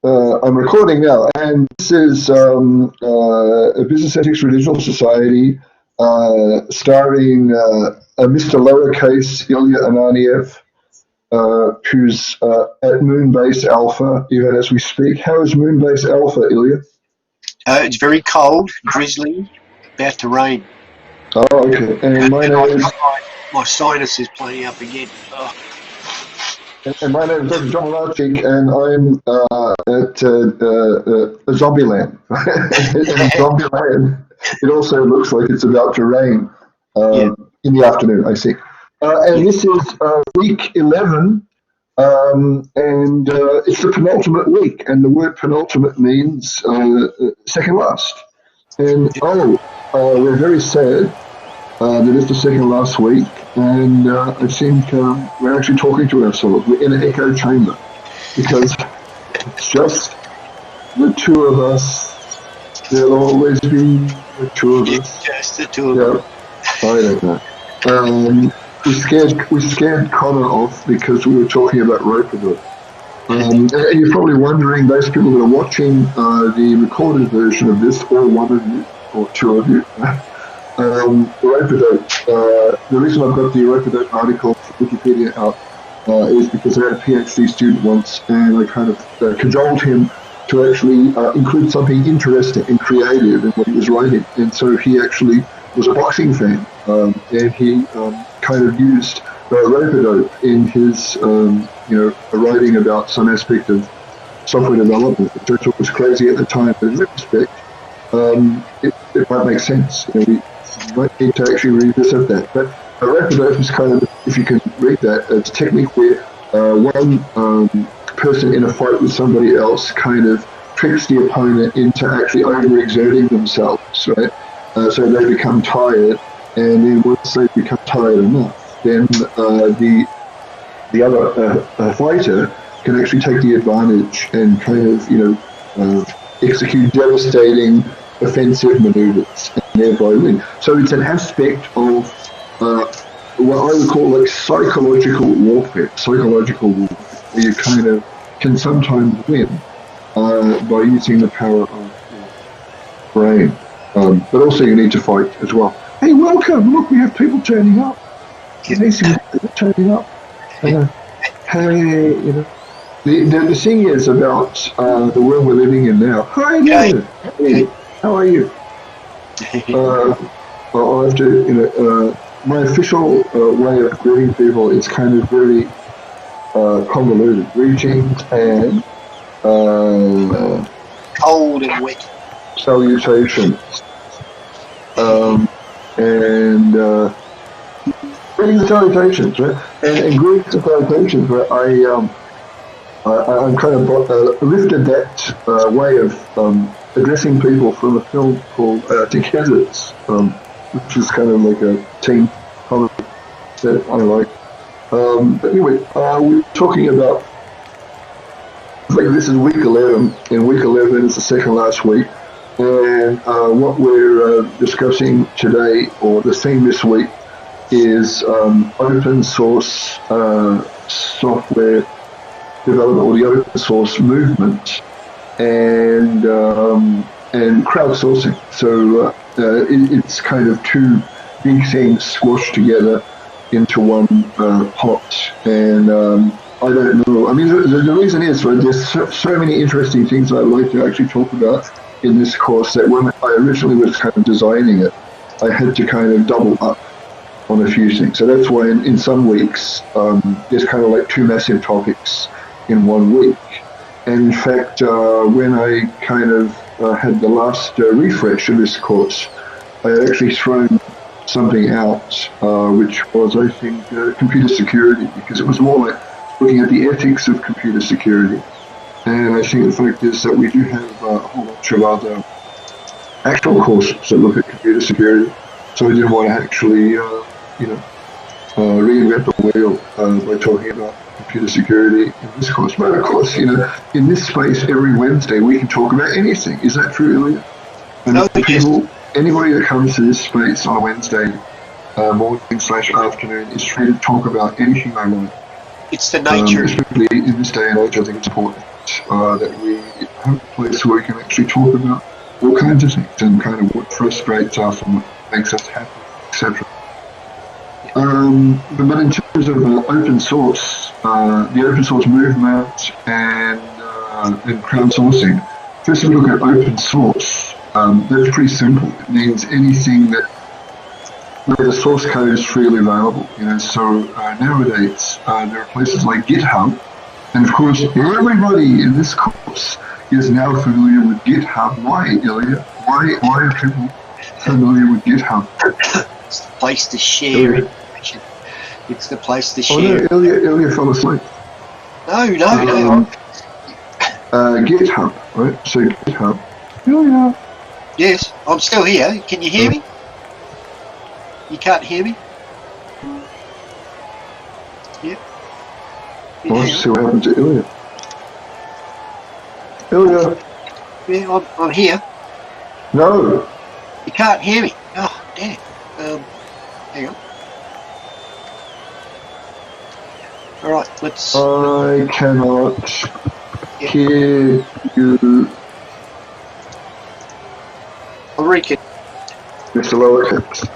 I'm recording now, and this is a Business Ethics Religious Society starring a Mr. Lowercase Ilya Ananiev, who's at Moonbase Alpha even as we speak. How is Moonbase Alpha, Ilya? It's very cold, drizzly, about to rain. Oh, okay. And my And name I've is got my sinus is playing up again. Oh. and my name is Dr. John Larchik, and I'm at Zombieland. In Zombieland, it also looks like it's about to rain Yeah. in the afternoon, I see. And this is week 11, and it's the penultimate week, and the word penultimate means second last. And we're very sad that it's the second last week, and I think we're actually talking to ourselves. We're in an echo chamber because it's just the two of us. There'll always be the two of us. Just the two of us. I don't know. We scared Connor off because we were talking about Roper. And you're probably wondering, those people that are watching the recorded version of this, or one of you, or two of you, the reason I've got the Roper article from Wikipedia out is because I had a PhD student once, and I kind of cajoled him to actually include something interesting and creative in what he was writing. And so he actually was a boxing fan, and he kind of used rope-a-dope in his, writing about some aspect of software development, which I thought was crazy at the time, but in retrospect, it might make sense. We might need to actually revisit that. But rope-a-dope is kind of, if you can read that, it's a technique where one person in a fight with somebody else kind of tricks the opponent into actually overexerting themselves, right? So they become tired, and then once they become tired enough, then the other fighter can actually take the advantage and kind of, execute devastating offensive maneuvers and thereby win. So it's an aspect of what I would call like psychological warfare, where you kind of can sometimes win by using the power of your brain. But also you need to fight as well. Hey, welcome! Look, we have people turning up. Turning up. Hey, the thing is about the world we're living in now. Hi there. Hey, how are you? I have to, my official way of greeting people is kind of very convoluted. Greetings and Cold and wet. salutations. And greetings and salutations, right? And greetings and salutations, where I'm kind of lifted that way of addressing people from a film called Togethers, which is kind of like a teen comedy that I like. But anyway, we're talking about, like, this is week 11, and week 11 is the second last week. And what we're discussing today, or the theme this week, is open source software development, or the open source movement, and crowdsourcing. So it's kind of two big things squashed together into one pot. And I don't know. I mean, the reason is, right, there's so many interesting things I'd like to actually talk about in this course that when I originally was kind of designing it, I had to kind of double up on a few things. So that's why in some weeks, there's kind of like two massive topics in 1 week. And in fact, when I kind of had the last refresh of this course, I had actually thrown something out, which was, I think, computer security, because it was more like looking at the ethics of computer security. And I think the fact is that we do have a whole bunch of other actual courses that look at computer security. So I didn't want to actually, reinvent the wheel by talking about computer security in this course. But of course, in this space every Wednesday we can talk about anything. Is that true, Ilya? And anybody that comes to this space on a Wednesday morning/afternoon is free to talk about anything they want. It's the nature. Especially in this day and age, I think it's important. that we have a place where we can actually talk about all kinds of things and kind of what frustrates us and what makes us happy, etc. But in terms of open source, the open source movement and crowdsourcing, first if we look at open source, that's pretty simple. It means anything that where the source code is freely available. So nowadays there are places like GitHub, and of course everybody in this course is now familiar with GitHub. Why, Ilya? Why are people familiar with GitHub? It's the place to share information. It's the place to share. Oh no, Ilya fell asleep. No. GitHub, right? So GitHub. Ilya. Yes, I'm still here. Can you hear me? You can't hear me? Yep. Well, let's see what happened to Ilya. Ilya. Yeah, I'm here. No. You can't hear me. Oh, damn. Hang on. All right, let's. I cannot hear you. I'll reconnect. Mr. Lowercase.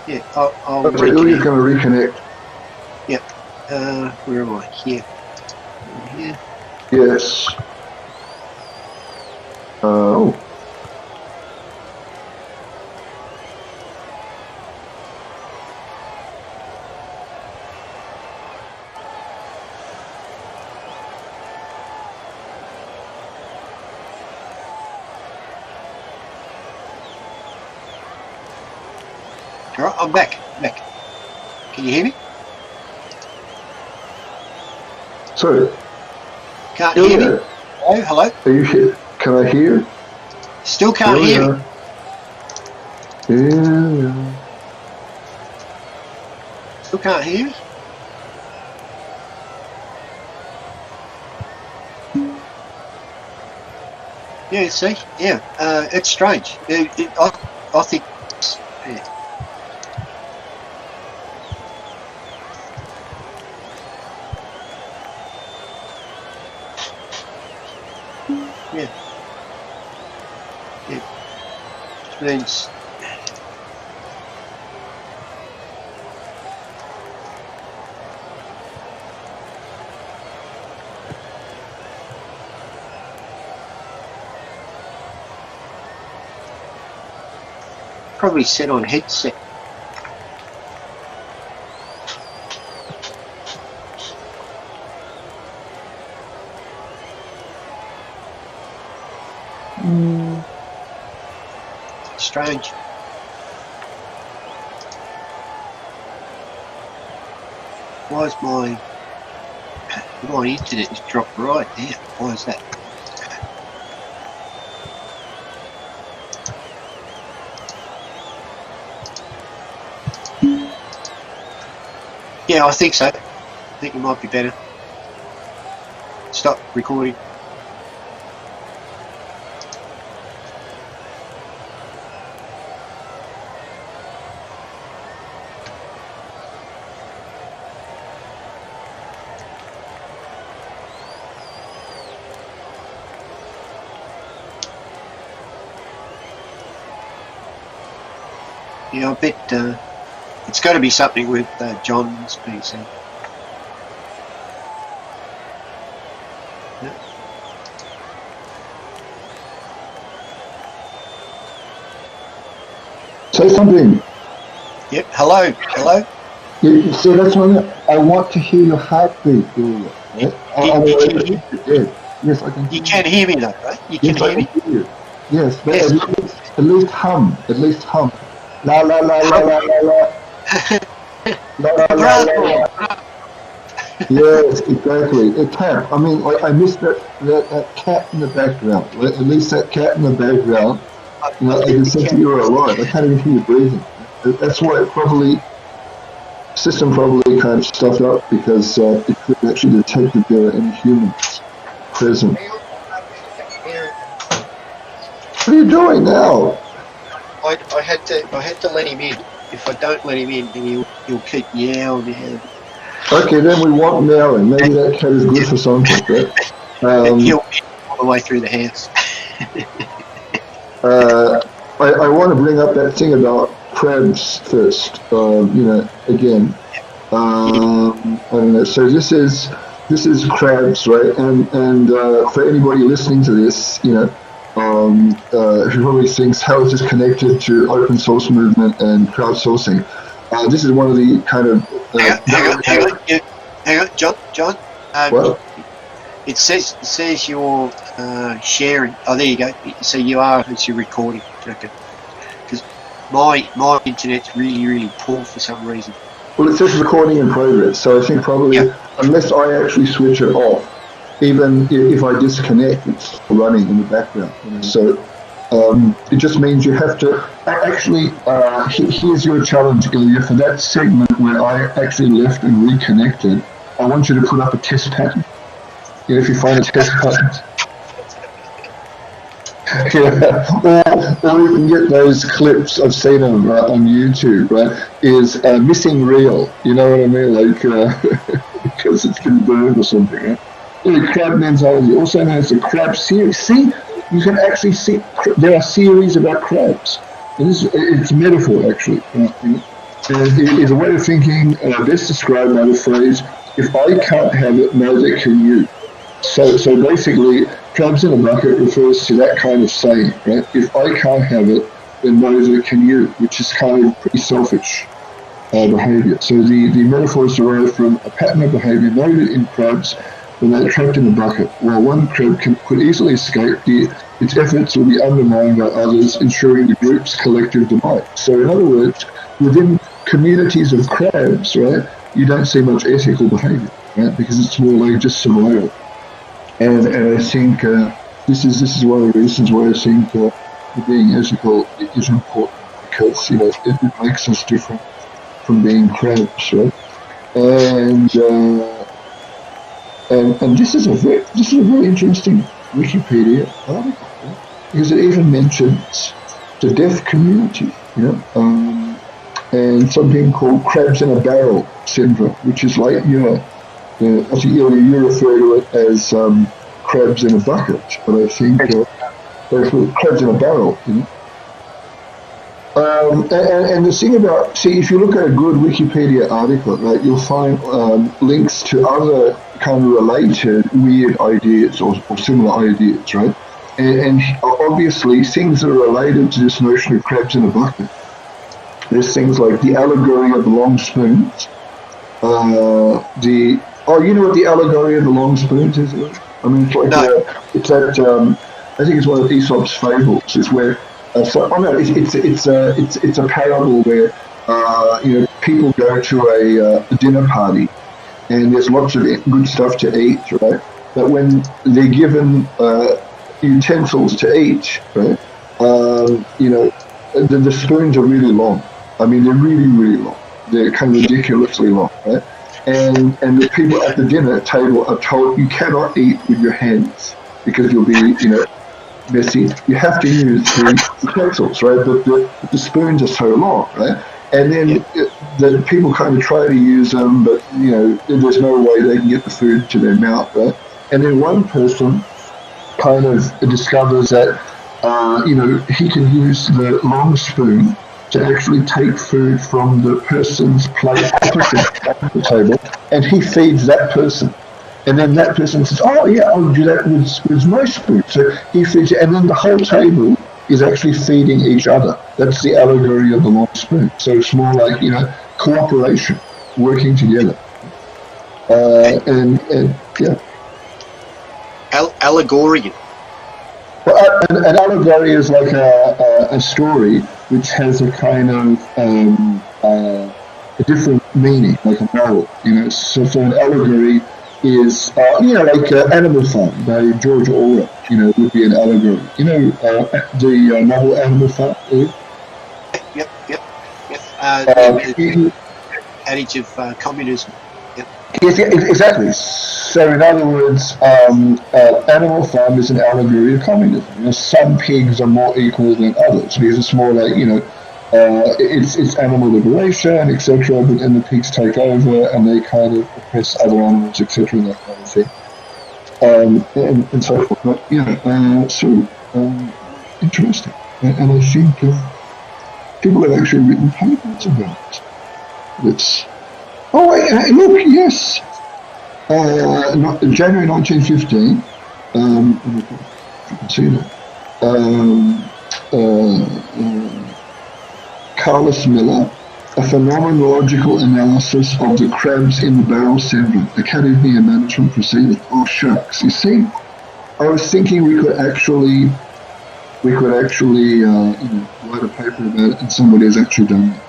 Yeah, I'll Okay, Ilya's reconnect. going to reconnect. Yep. Where am I? Here. Here. Yes. Oh. All right, I'm back. Can you hear me? So, Can't hear me. Ilya, Hello. are you here? Can I hear? Still can't hear me. Ilya. Still can't hear me. Yeah, see? Yeah, it's strange. I think... Yeah. Yeah. Which means... Probably set on headset. Strange. Why is my internet has dropped right there? Why is that? Yeah, I think so. I think it might be better. Stop recording. Yeah, I bet it's got to be something with John's PC. Yeah. Say something. Yep. Hello. You see, that's one. I want to hear your heartbeat, Ilya. Right? Yes, I can. You can hear me though, right? You can Yes, I hear me. can hear you. Yes, but Yes. at least hum. At least hum. La la la la la la la. La la la la la. Yes, exactly. A cat. I mean, like, I missed that cat in the background. At least that cat in the background. I can sense that you're alive. I can't even hear you breathing. That's why system probably kind of stuffed up because it couldn't actually detect that there were any humans present. What are you doing now? I had to let him in. If I don't let him in, then he'll he'll keep meowing. Okay, then we want meowing. Maybe that cat is good for something, right? He'll meow all the way through the house. I want to bring up that thing about crabs first. Again, I don't know. So this is crabs, right? And for anybody listening to this, who probably thinks how is this connected to open source movement and crowdsourcing? This is one of the kind of hang on, John. What? It says you're sharing. Oh, there you go. So you are as you're recording. Okay. Because my internet's really poor for some reason. Well, it says recording in progress, so I think probably unless I actually switch it off, even if I disconnect, it's running in the background. So it just means you have to actually. Here's your challenge, Ilya, for that segment where I actually left and reconnected. I want you to put up a test pattern. If you find a test pattern. Or you can get those clips I've seen them on YouTube, right? Is missing reel, you know what I mean? Like because it's been burned or something. Right? Crab mentality, also known as the crab series. See, you can actually see there are series about crabs. And it's a metaphor actually. It's a way of thinking best described by the phrase, "If I can't have it, neither can you." So basically, crabs in a bucket refers to that kind of saying, right? If I can't have it, then neither can you, which is kind of pretty selfish behavior. So the metaphor is derived from a pattern of behavior noted in crabs when they're trapped in a bucket. While one crab could easily escape, its efforts will be undermined by others, ensuring the group's collective demise. So in other words, within communities of crabs, right, you don't see much ethical behavior, right? Because it's more like just survival. And I think this is one of the reasons why I think being ethical is important, because it makes us different from being crabs, right? And this is a very interesting Wikipedia article, right? Because it even mentions the deaf community, and something called crabs in a barrel syndrome, which is like I think you refer to it as crabs in a bucket, but I think crabs in a barrel. And the thing about, if you look at a good Wikipedia article, right, you'll find links to other kind of related weird ideas or similar ideas, right? And obviously things that are related to this notion of crabs in a bucket. There's things like the allegory of the long spoons, you know what the allegory of the long spoons is? I mean, it's like it's that I think it's one of Aesop's fables. It's where it's a parable where people go to a dinner party and there's lots of good stuff to eat, right? But when they're given utensils to eat, right? The spoons are really long. I mean, they're really long. They're kind of ridiculously long, right? And the people at the dinner table are told you cannot eat with your hands because you'll be, messy. You have to use the utensils, right? But the spoons are so long, right? And then the people kind of try to use them, but there's no way they can get the food to their mouth, right? And then one person kind of discovers that he can use the long spoon to actually take food from the person's plate opposite the table, and he feeds that person. And then that person says, "Oh yeah, I'll do that with my spoon." So he feeds it, and then the whole table is actually feeding each other. That's the allegory of the long spoon. So it's more like cooperation, working together, and yeah. Allegorian. Well, an allegory is like a story which has a kind of a different meaning, like a moral. So an allegory is like Animal Farm by George Orwell. Would be an allegory. The novel Animal Farm. Yep. The adage of communism. Yes, exactly. So, in other words, Animal Farm is an allegory of communism. Some pigs are more equal than others because it's more like it's animal liberation, etc. But then the pigs take over and they kind of oppress other animals, etc. And that kind of thing, and so forth. But yeah, interesting, and I think people have actually written papers about it. It's look, yes, January 1915. If you can see that. Carlos Miller, a phenomenological analysis of the crabs in the barrel syndrome. Academia Management Proceeding. Oh shucks! You see, I was thinking we could actually write a paper about it, and somebody has actually done that.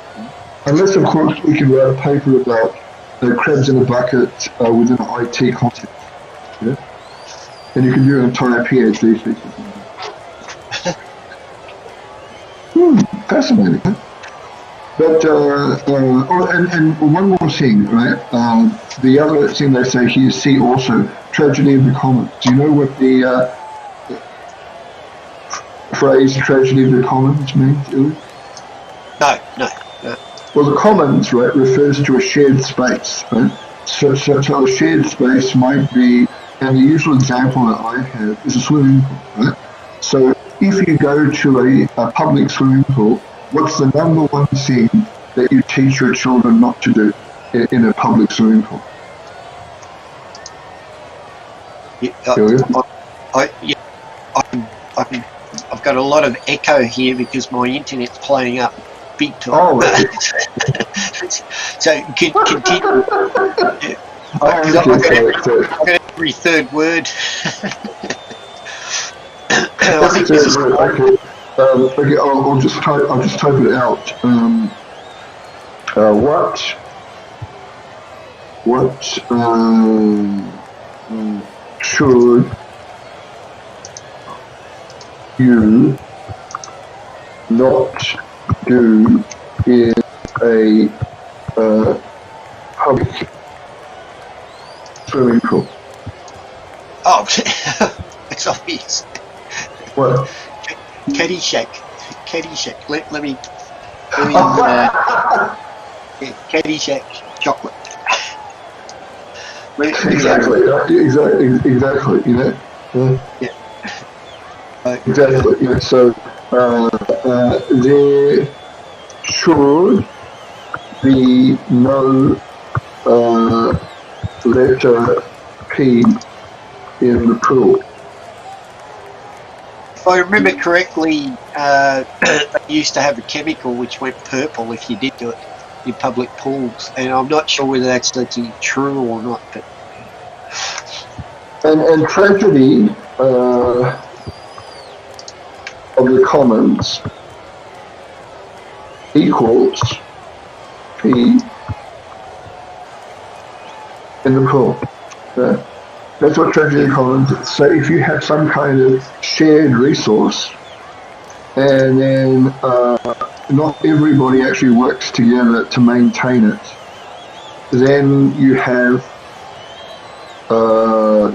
Unless, of course, we can write a paper about crabs in a bucket within an IT context. Yeah? And you can do an entire PhD thesis. Fascinating. Huh? But and one more thing, right? The other thing they say here, see also tragedy of the commons. Do you know what the phrase tragedy of the commons means, Ilya? No. Well, the commons, right, refers to a shared space, right? So a shared space might be, and the usual example that I have is a swimming pool, right? So if you go to a public swimming pool, what's the number one thing that you teach your children not to do in a public swimming pool? I've got a lot of echo here because my internet's playing up big time. Oh, right. So continue. I've got every third word. I think this is okay. I'll just type it out. What should you not do in a public swimming pool? Oh, it's obvious. What? Caddyshack. Let me Caddyshack chocolate. Exactly. You know. Yeah. Exactly. Yeah. So there should be no letter P in the pool. If I remember correctly, they used to have a chemical which went purple if you did do it in public pools, and I'm not sure whether that's actually true or not. But and tragedy of the commons equals P in the pool. Yeah. That's what tragedy of the commons is. So if you have some kind of shared resource, and then not everybody actually works together to maintain it, then you have a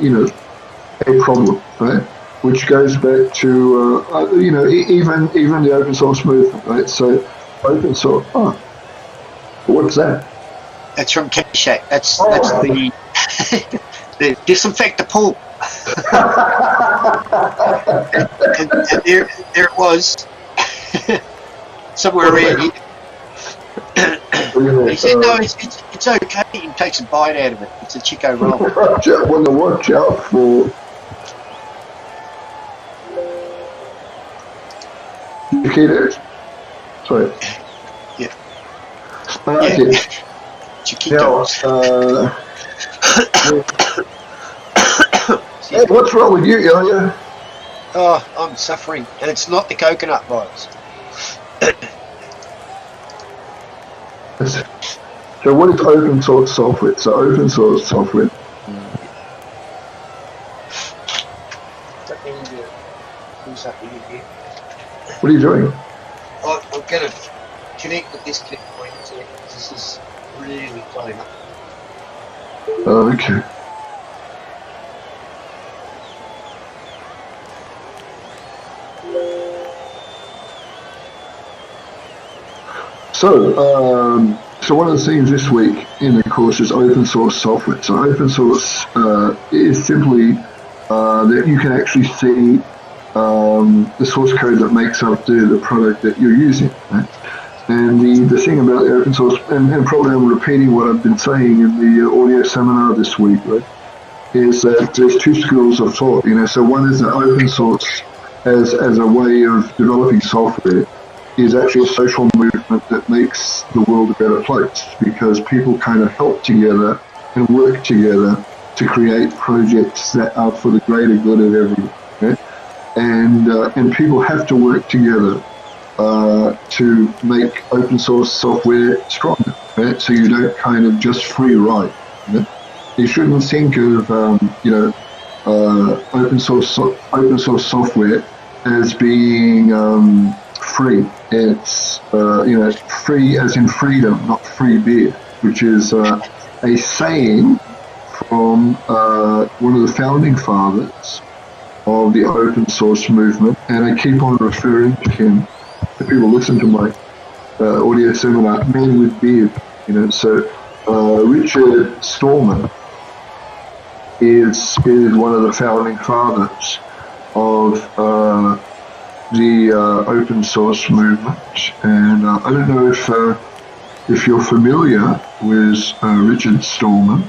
problem, right? Which goes back to even the open source movement, right? So open source. Oh, what's that? that's from Caddyshack. That's the the disinfect the pool. and there it was. Somewhere around here. He said, no, it's okay. He takes a bite out of it. It's a Chico roll. Watch out for. Chiquitos. Sorry. Yeah. Chiquitos. Hey, what's wrong with you, Ilya? Oh, I'm suffering. And it's not the coconut virus. So what is open source software? So open source software. What are you doing? I'm going to connect with this connect point. This is really playing up. Oh, okay. So one of the themes this week in the course is open source software. So open source is simply that you can actually see the source code that makes up the product that you're using. Right? And the thing about the open source, and probably I'm repeating what I've been saying in the audio seminar this week, right, is that there's two schools of thought. So one is that open source as a way of developing software is actually a social movement that makes the world a better place, because people kind of help together and work together to create projects that are for the greater good of everyone. Okay? And people have to work together to make open source software stronger. Right? So you don't kind of just free write. You shouldn't think of open source software as being free. It's free as in freedom, not free beer, which is a saying from one of the founding fathers of the open source movement, and I keep on referring to him. If people listen to my audio seminar, Man with Beard. So Richard Stallman is one of the founding fathers of the open source movement, and I don't know if you're familiar with Richard Stallman,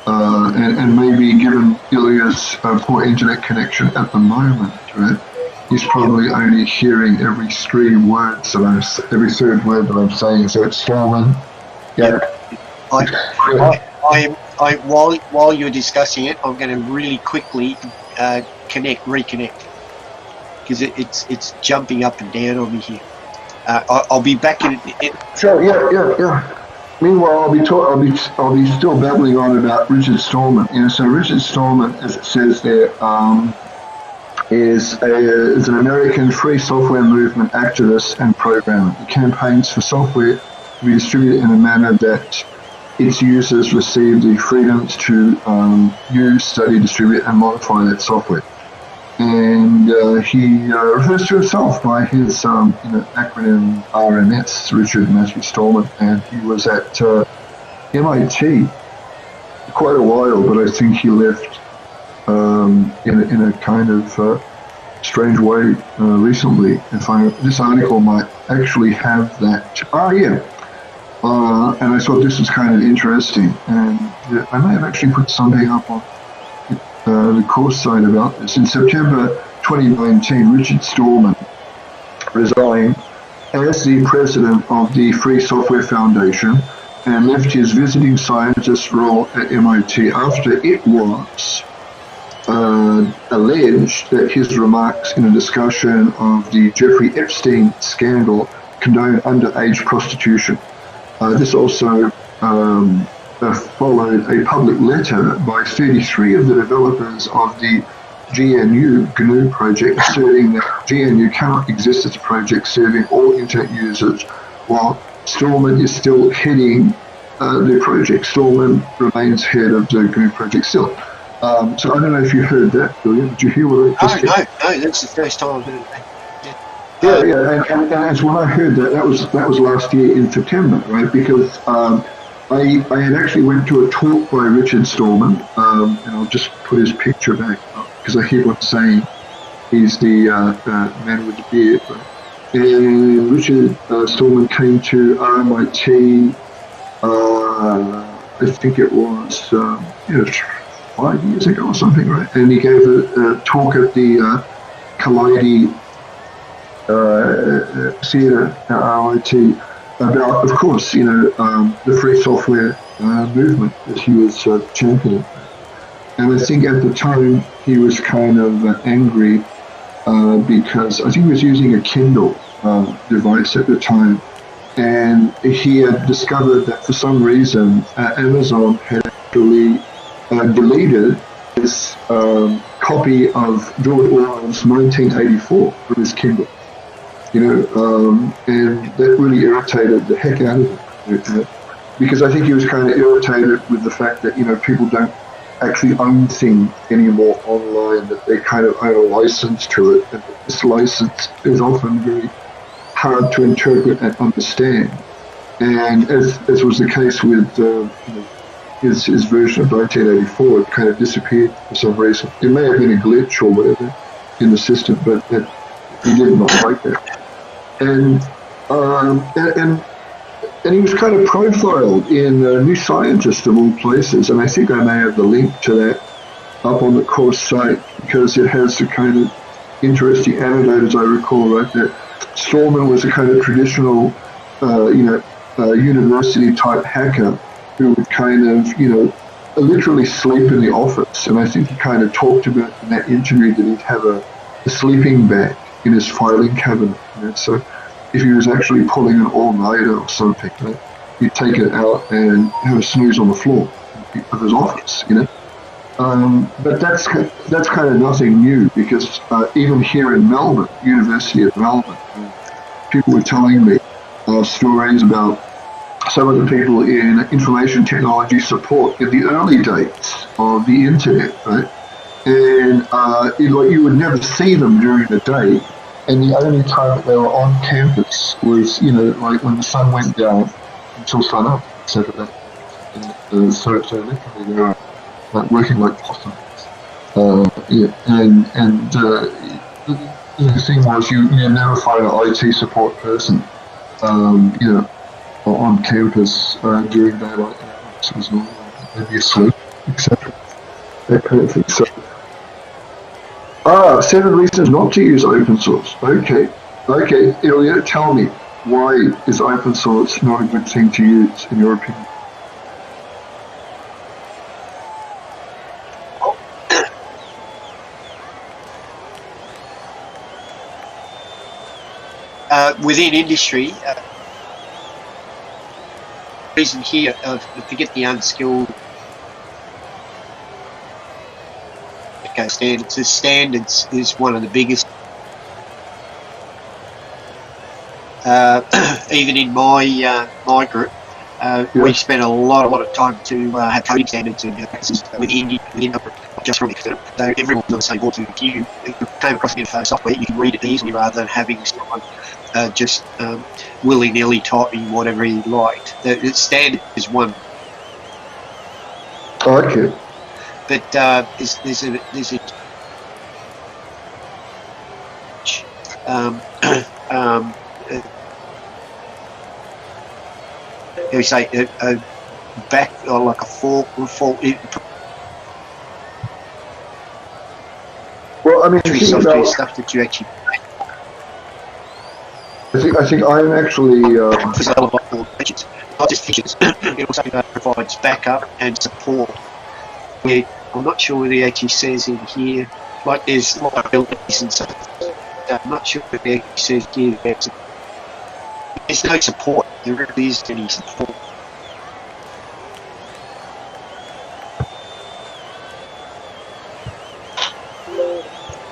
and maybe given Ilya's poor internet connection at the moment, right? He's probably only hearing every third word that I'm saying. So it's Stallman. Yeah. While you're discussing it, I'm going to really quickly reconnect, because it's jumping up and down on me here. I'll be back in it. Sure. Yeah. Meanwhile, I'll be still babbling on about Richard Stallman. So Richard Stallman, as it says there, is an American free software movement activist and programmer. He campaigns for software to be distributed in a manner that its users receive the freedoms to use, study, distribute, and modify that software. And he refers to himself by his acronym RMS, Richard Matthew Stallman, and he was at MIT quite a while, but I think he left in a kind of strange way recently. This article might actually have that. And I thought this was kind of interesting, and I may have actually put something up on the course site about this. In September 2019, Richard Stallman resigned as the president of the Free Software Foundation and left his visiting scientist role at MIT after it was alleged that his remarks in a discussion of the Jeffrey Epstein scandal condoned underage prostitution. This also followed a public letter by 33 of the developers of the GNU project, asserting that GNU cannot exist as a project serving all internet users, while Stallman is still heading the project. Stallman remains head of the GNU project still. So I don't know if you heard that, William. Did you hear what I just said? No, that's the first time I've heard it. And as when I heard that was last year in September, right? Because I had actually went to a talk by Richard Stallman, and I'll just put his picture back up because I keep on saying he's the man with the beard. Right? And Richard Stallman came to RMIT, I think it was 5 years ago or something, right? And he gave a talk at the Kaleidi theatre at RMIT about, of course, the free software movement that he was championing. And I think at the time he was kind of angry because I think he was using a Kindle device at the time, and he had discovered that for some reason Amazon had actually deleted this copy of George Orwell's 1984 from his Kindle. And that really irritated the heck out of him, because I think he was kind of irritated with the fact that, people don't actually own things anymore online, that they kind of own a license to it, and this license is often very hard to interpret and understand. And as was the case with his version of 1984, it kind of disappeared for some reason. It may have been a glitch or whatever in the system, but he did not like that. And he was kind of profiled in New Scientist of all places, and I think I may have the link to that up on the course site because it has the kind of interesting anecdote, as I recall, right, that Stallman was a kind of traditional, university type hacker who would kind of, literally sleep in the office. And I think he kind of talked about in that interview that he'd have a sleeping bag in his filing cabinet. So if he was actually pulling an all-nighter or something, he'd take it out and have a snooze on the floor of his office, But that's kind of nothing new because even here in Melbourne, University of Melbourne, people were telling me stories about some of the people in information technology support in the early days of the internet, right? And you would never see them during the day, and the only time that they were on campus was, like when the sun went down until sun up, etc. So literally they were working like possums. The thing was you never find an IT support person, on campus during daylight hours. It was normal. They'd be asleep, etc. That kind of thing. So, 7 reasons not to use open source. Okay, Ilya, tell me, why is open source not a good thing to use, in your opinion? Within industry, reason here, forget the unskilled standards. The standards is one of the biggest. Even in my group, we spent a lot of time to have coding standards and within just from external. So everyone's on the same board. If you came across the software, you can read it easily rather than having someone just willy-nilly typing whatever he liked. The standard is one. Okay. But there's a we say a back or like a fall. Well, I mean, software stuff that you actually. I think I'm actually. Not just features. It also provides backup and support. I'm not sure whether he actually says in here, like there's liabilities and stuff. I'm not sure if he actually says here that there's no support. There really isn't any support.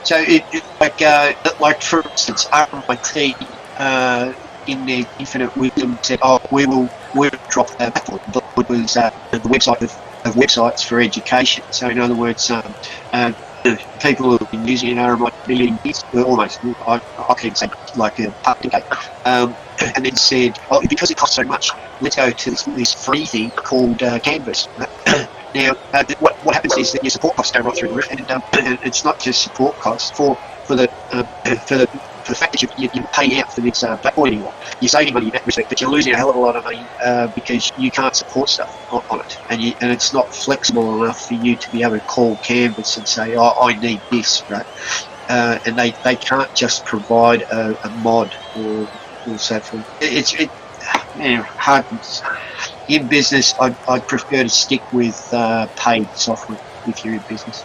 So like for instance, RMIT in their infinite wisdom said, we'll drop that backward. It was the website of websites for education. So in other words, people who have been using RMIT almost, I can say like a public and then said, because it costs so much, let's go to this free thing called Canvas. Now, what happens is that your support costs go right through the roof, and it's not just support costs for the fact that you pay out for this Blackboard anymore. You're saving money in that respect, but you're losing a hell of a lot of money because you can't support stuff on it, and it's not flexible enough for you to be able to call Canvas and say, I need this, right? And they can't just provide a mod or so forth. It's hard. In business, I'd prefer to stick with paid software if you're in business.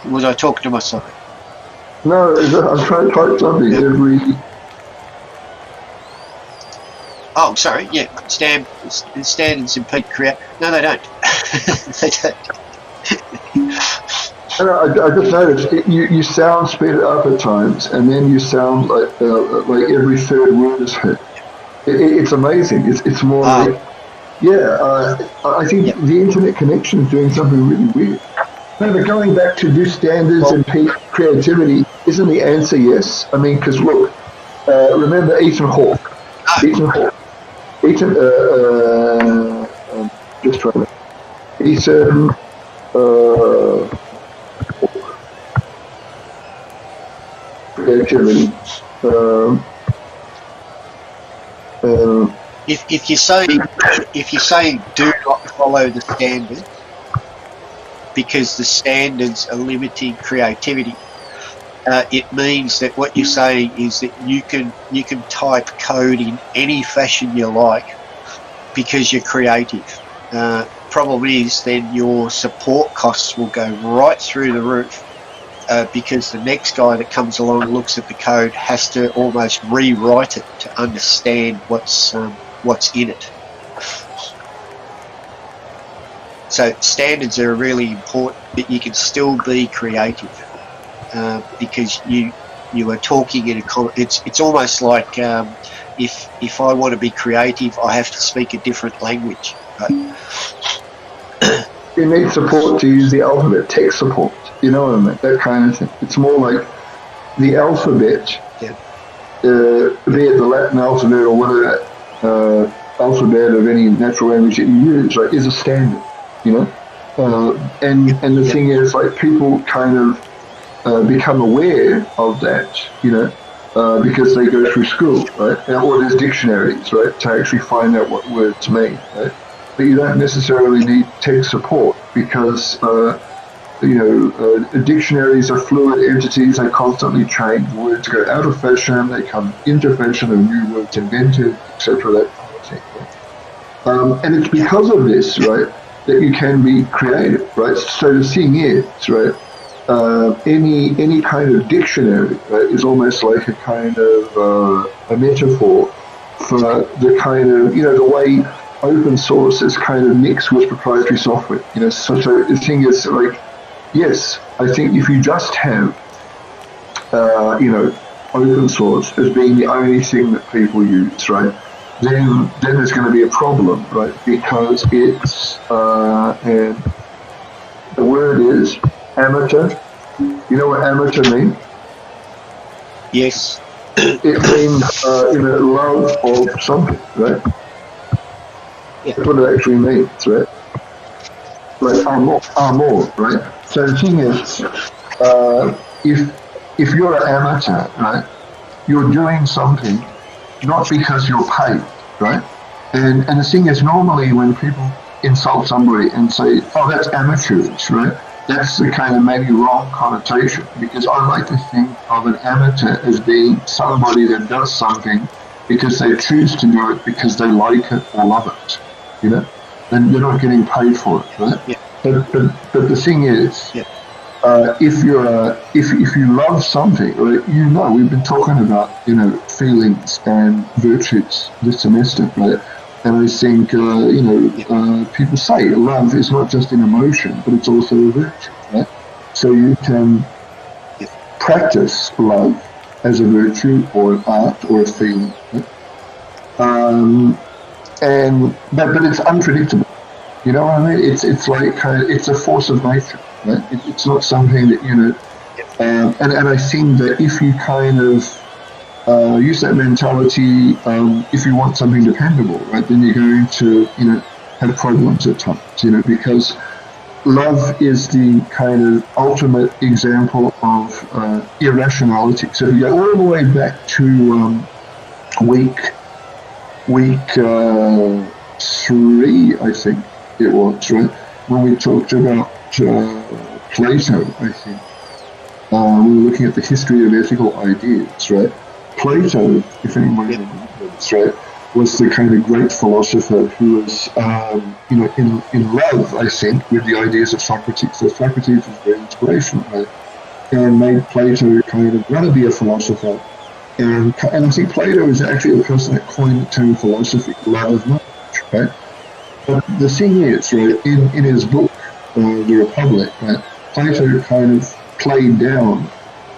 Was I talking to myself? No, I'm trying to type something every. Oh, sorry. Yeah, standards and peak create. No, they don't. They don't. I just noticed you sound sped up at times, and then you sound like every third word is hit. It's amazing. It's more like, I think the internet connection is doing something really weird. No, but going back to do standards and peak creativity, isn't the answer yes? I mean, because look, remember Ethan Hawke. Just trying to. Ethan. Creativity. If you're saying do not follow the standards because the standards are limiting creativity, it means that what you're saying is that you can type code in any fashion you like because you're creative. Problem is then your support costs will go right through the roof because the next guy that comes along and looks at the code has to almost rewrite it to understand what's in it. So standards are really important, but you can still be creative because you are talking in a. It's almost like if I want to be creative, I have to speak a different language. Right? You need support to use the alphabet, tech support. You know what I mean? That kind of thing. It's more like the alphabet, be it the Latin alphabet or whatever alphabet of any natural language that you use, right, is a standard. You know, and the thing is, like, people kind of become aware of that, you know, because they go through school, right, or there's dictionaries, right, to actually find out what words mean, right. But you don't necessarily need tech support because dictionaries are fluid entities. They constantly change. Words go out of fashion. They come into fashion. And new words invented, etc. That kind of thing. Right? And it's because of this, right, that you can be creative, right? So the thing is, right, any kind of dictionary, right, is almost like a kind of a metaphor for the kind of, you know, the way open source is kind of mixed with proprietary software. You know, so the thing is, like, yes, I think if you just have, open source as being the only thing that people use, right, then there's going to be a problem, right, because it's, and the word is amateur. You know what amateur means? Yes. It means, love of something, right? Yeah. That's what it actually means, right? Like amor, right? So the thing is, if you're an amateur, right, you're doing something not because you're paid, right? And the thing is, normally when people insult somebody and say, "Oh, that's amateurish," right? That's the kind of maybe wrong connotation, because I like to think of an amateur as being somebody that does something because they choose to do it because they like it or love it, you know? And they're not getting paid for it, right? Yeah. But the thing is, yeah. If you love something, right, you know, we've been talking about, you know, feelings and virtues this semester, right? And I think, people say love is not just an emotion, but it's also a virtue, right? So you can practice love as a virtue or an art or a feeling, right? But it's unpredictable. You know what I mean? It's like it's a force of nature, right? It's not something that, you know. And I think that if you kind of use that mentality, if you want something dependable, right, then you're going to, you know, have problems at times, you know, because love is the kind of ultimate example of irrationality. So if you go all the way back to week 3, I think it was, right, when we talked about Plato, I think. We were looking at the history of ethical ideas, right? Plato, if anybody remembers, right, was the kind of great philosopher who was, in love, I think, with the ideas of Socrates. So Socrates was very inspirational, right, and made Plato kind of want to be a philosopher. And I think Plato is actually the person that coined the term philosophy, love of knowledge, right? But the thing is, right, in his book, The Republic, right, Plato kind of played down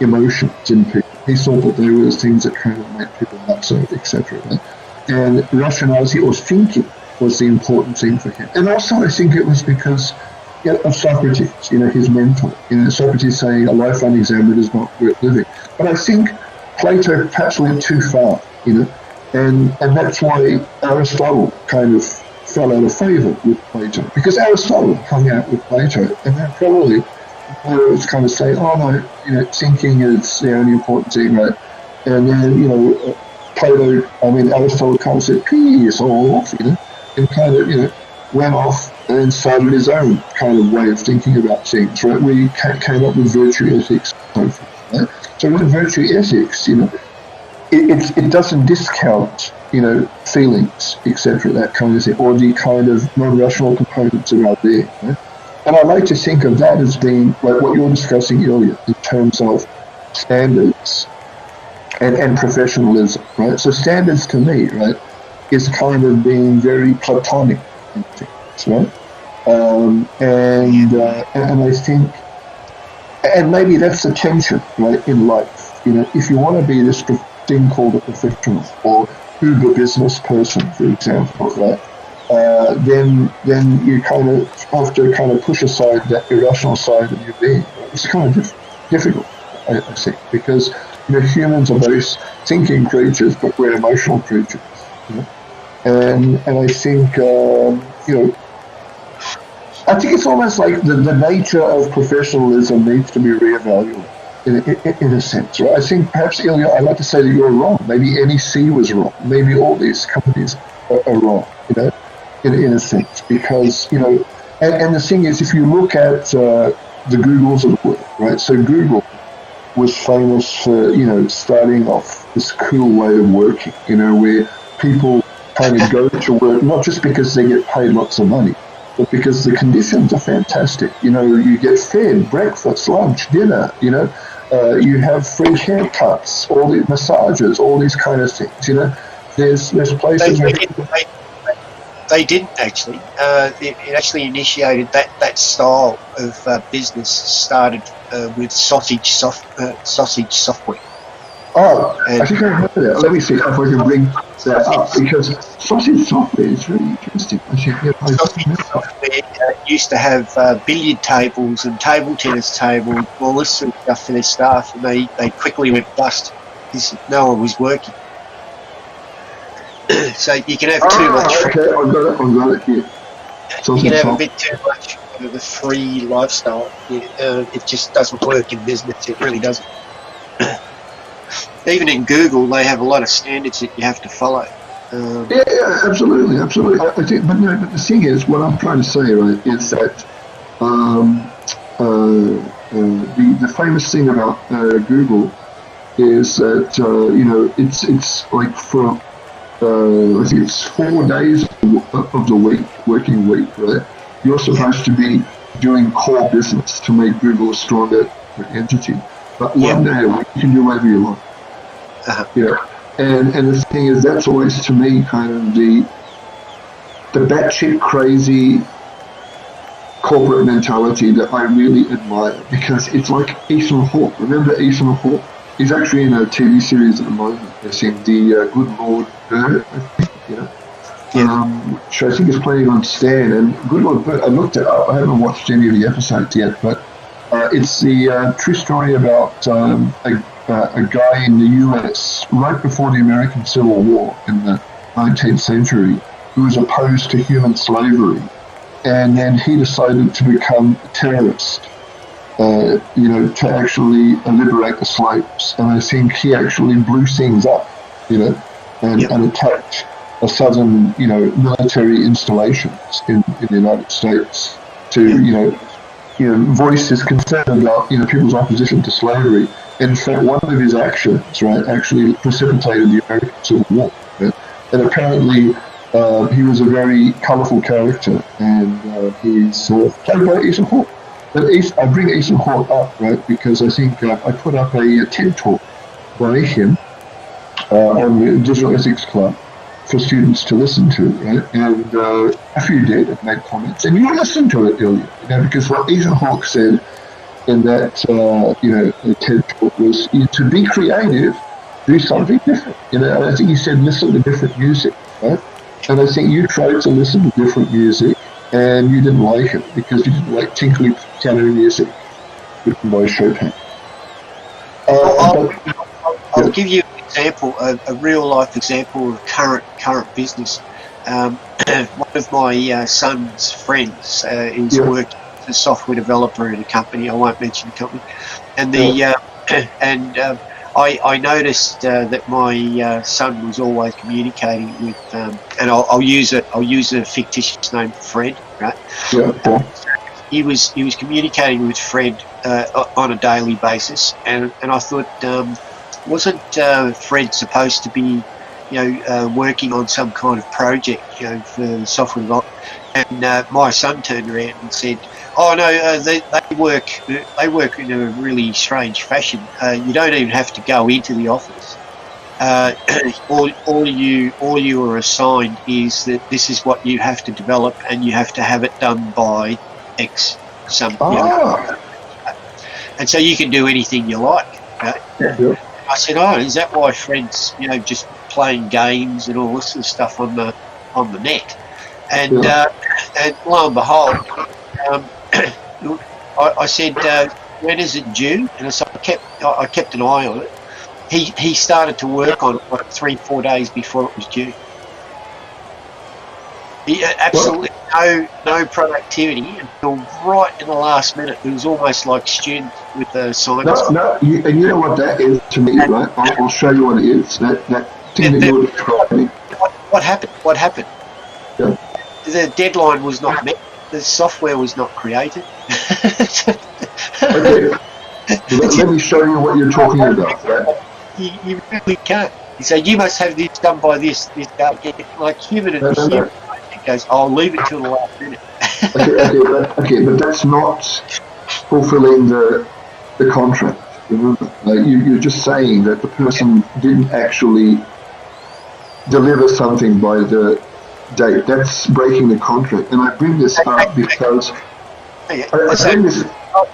emotions in people. He thought that there was things that kind of made people upset, etc. Right? And rationality or thinking was the important thing for him. And also I think it was because of Socrates, his mentor. Socrates saying a life unexamined is not worth living. But I think Plato perhaps went too far, and that's why Aristotle kind of fell out of favour with Plato, because Aristotle hung out with Plato, and then probably was kind of saying, oh no, thinking is the only important thing, right? And then, Aristotle kind of said, peace all off, and kind of, went off and started his own kind of way of thinking about things, right? Where he came up with virtue ethics and so forth, right? So with virtue ethics, it doesn't discount, feelings, etc., that kind of thing, or the kind of non-rational components that are there, right? And I like to think of that as being like what you were discussing earlier in terms of standards and professionalism, right? So standards to me, right, is kind of being very platonic in things, right? And I think, and maybe that's the tension, right, in life. If you want to be this thing called a professional or uber business person, for example, right? Then you kind of have to kind of push aside that irrational side of your being. It's kind of difficult, I think, because humans are both thinking creatures, but we're emotional creatures. And I think I think it's almost like the nature of professionalism needs to be reevaluated in a sense, right? I think perhaps, Ilya, I'd like to say that you're wrong. Maybe NEC was wrong. Maybe all these companies are wrong, in a sense, because, and the thing is, if you look at the Googles of the world, right? So Google was famous for, starting off this cool way of working, where people kind of go to work, not just because they get paid lots of money, but because the conditions are fantastic. You get fed breakfast, lunch, dinner, you have free haircuts, all the massages, all these kind of things, There's places They didn't actually. It actually initiated that style of business. Started with sausage software. Oh, I think I heard that. Let me see if I can bring that up, because sausage software is really interesting. Sausage software used to have billiard tables and table tennis tables, all this sort of stuff for their staff, and they quickly went bust because no one was working. So you can have too much. Okay, I've got it here. You can have a bit too much of the free lifestyle. It just doesn't work in business. It really doesn't. Even in Google, they have a lot of standards that you have to follow. Yeah, absolutely. I think, but the thing is, what I'm trying to say, right, is that the famous thing about Google is that it's like for I think it's 4 days of the week, working week, right? You're supposed to be doing core business to make Google a stronger entity. But one day a week you can do whatever you want. And the thing is, that's always to me kind of the batshit crazy corporate mentality that I really admire, because it's like Ethan Hawke. Remember Ethan Hawke? He's actually in a TV series at the moment. It's in the Good Lord Bird, I think, which I think is playing on Stan. And Good Lord Bird, I looked it up. I haven't watched any of the episodes yet, but it's the true story about a guy in the US right before the American Civil War in the 19th century who was opposed to human slavery. And then he decided to become a terrorist, to actually liberate the slaves. And I think he actually blew things up, and attacked a southern, military installations in the United States to, voice his concern about, people's opposition to slavery. In fact, one of his actions, right, actually precipitated the American Civil War. Right? And apparently, he was a very colourful character, and he's played by Ethan Hawke. But I bring Ethan Hawke up, right, because I think I put up a TED talk by him on the Digital Ethics Club for students to listen to, right? And a few did and made comments, and you listened to it earlier, because what Ethan Hawke said in that TED talk was, to be creative, do something different. And I think he said listen to different music, right? And I think you try to listen to different music, and you didn't like it because you didn't like tinkly piano music written by Chopin. I'll give you an example, a real life example of current business. One of my son's friends is working as a software developer in a company. I won't mention the company, and I noticed that my son was always communicating with, and I'll use a fictitious name, Fred, right? Yeah. He was communicating with Fred on a daily basis, and I thought, wasn't Fred supposed to be, working on some kind of project, for software development? And my son turned around and said, "Oh no, they work in a really strange fashion. You don't even have to go into the office. All you are assigned is that this is what you have to develop, and you have to have it done by X and so you can do anything you like." Right? Yeah. I said, "Oh, is that why Fred's just playing games and all this sort of stuff on the net?" And and lo and behold, I said, "When is it due?" And so I kept an eye on it. He started to work on it like 3-4 days before it was due. He absolutely no productivity until right in the last minute. It was almost like students with assignments. And you know what that is to me, right? I'll show you what it is. That thing that you're describing. What happened? Yeah. The deadline was not met. The software was not created. Okay. Let me show you what you're talking about, right? You really can't. He said, "You must have this done by this like human and human." It goes, "I'll leave it till the last minute." but that's not fulfilling the contract. Remember, you're just saying that the person didn't actually deliver something by the date. That's breaking the contract. And I bring this up because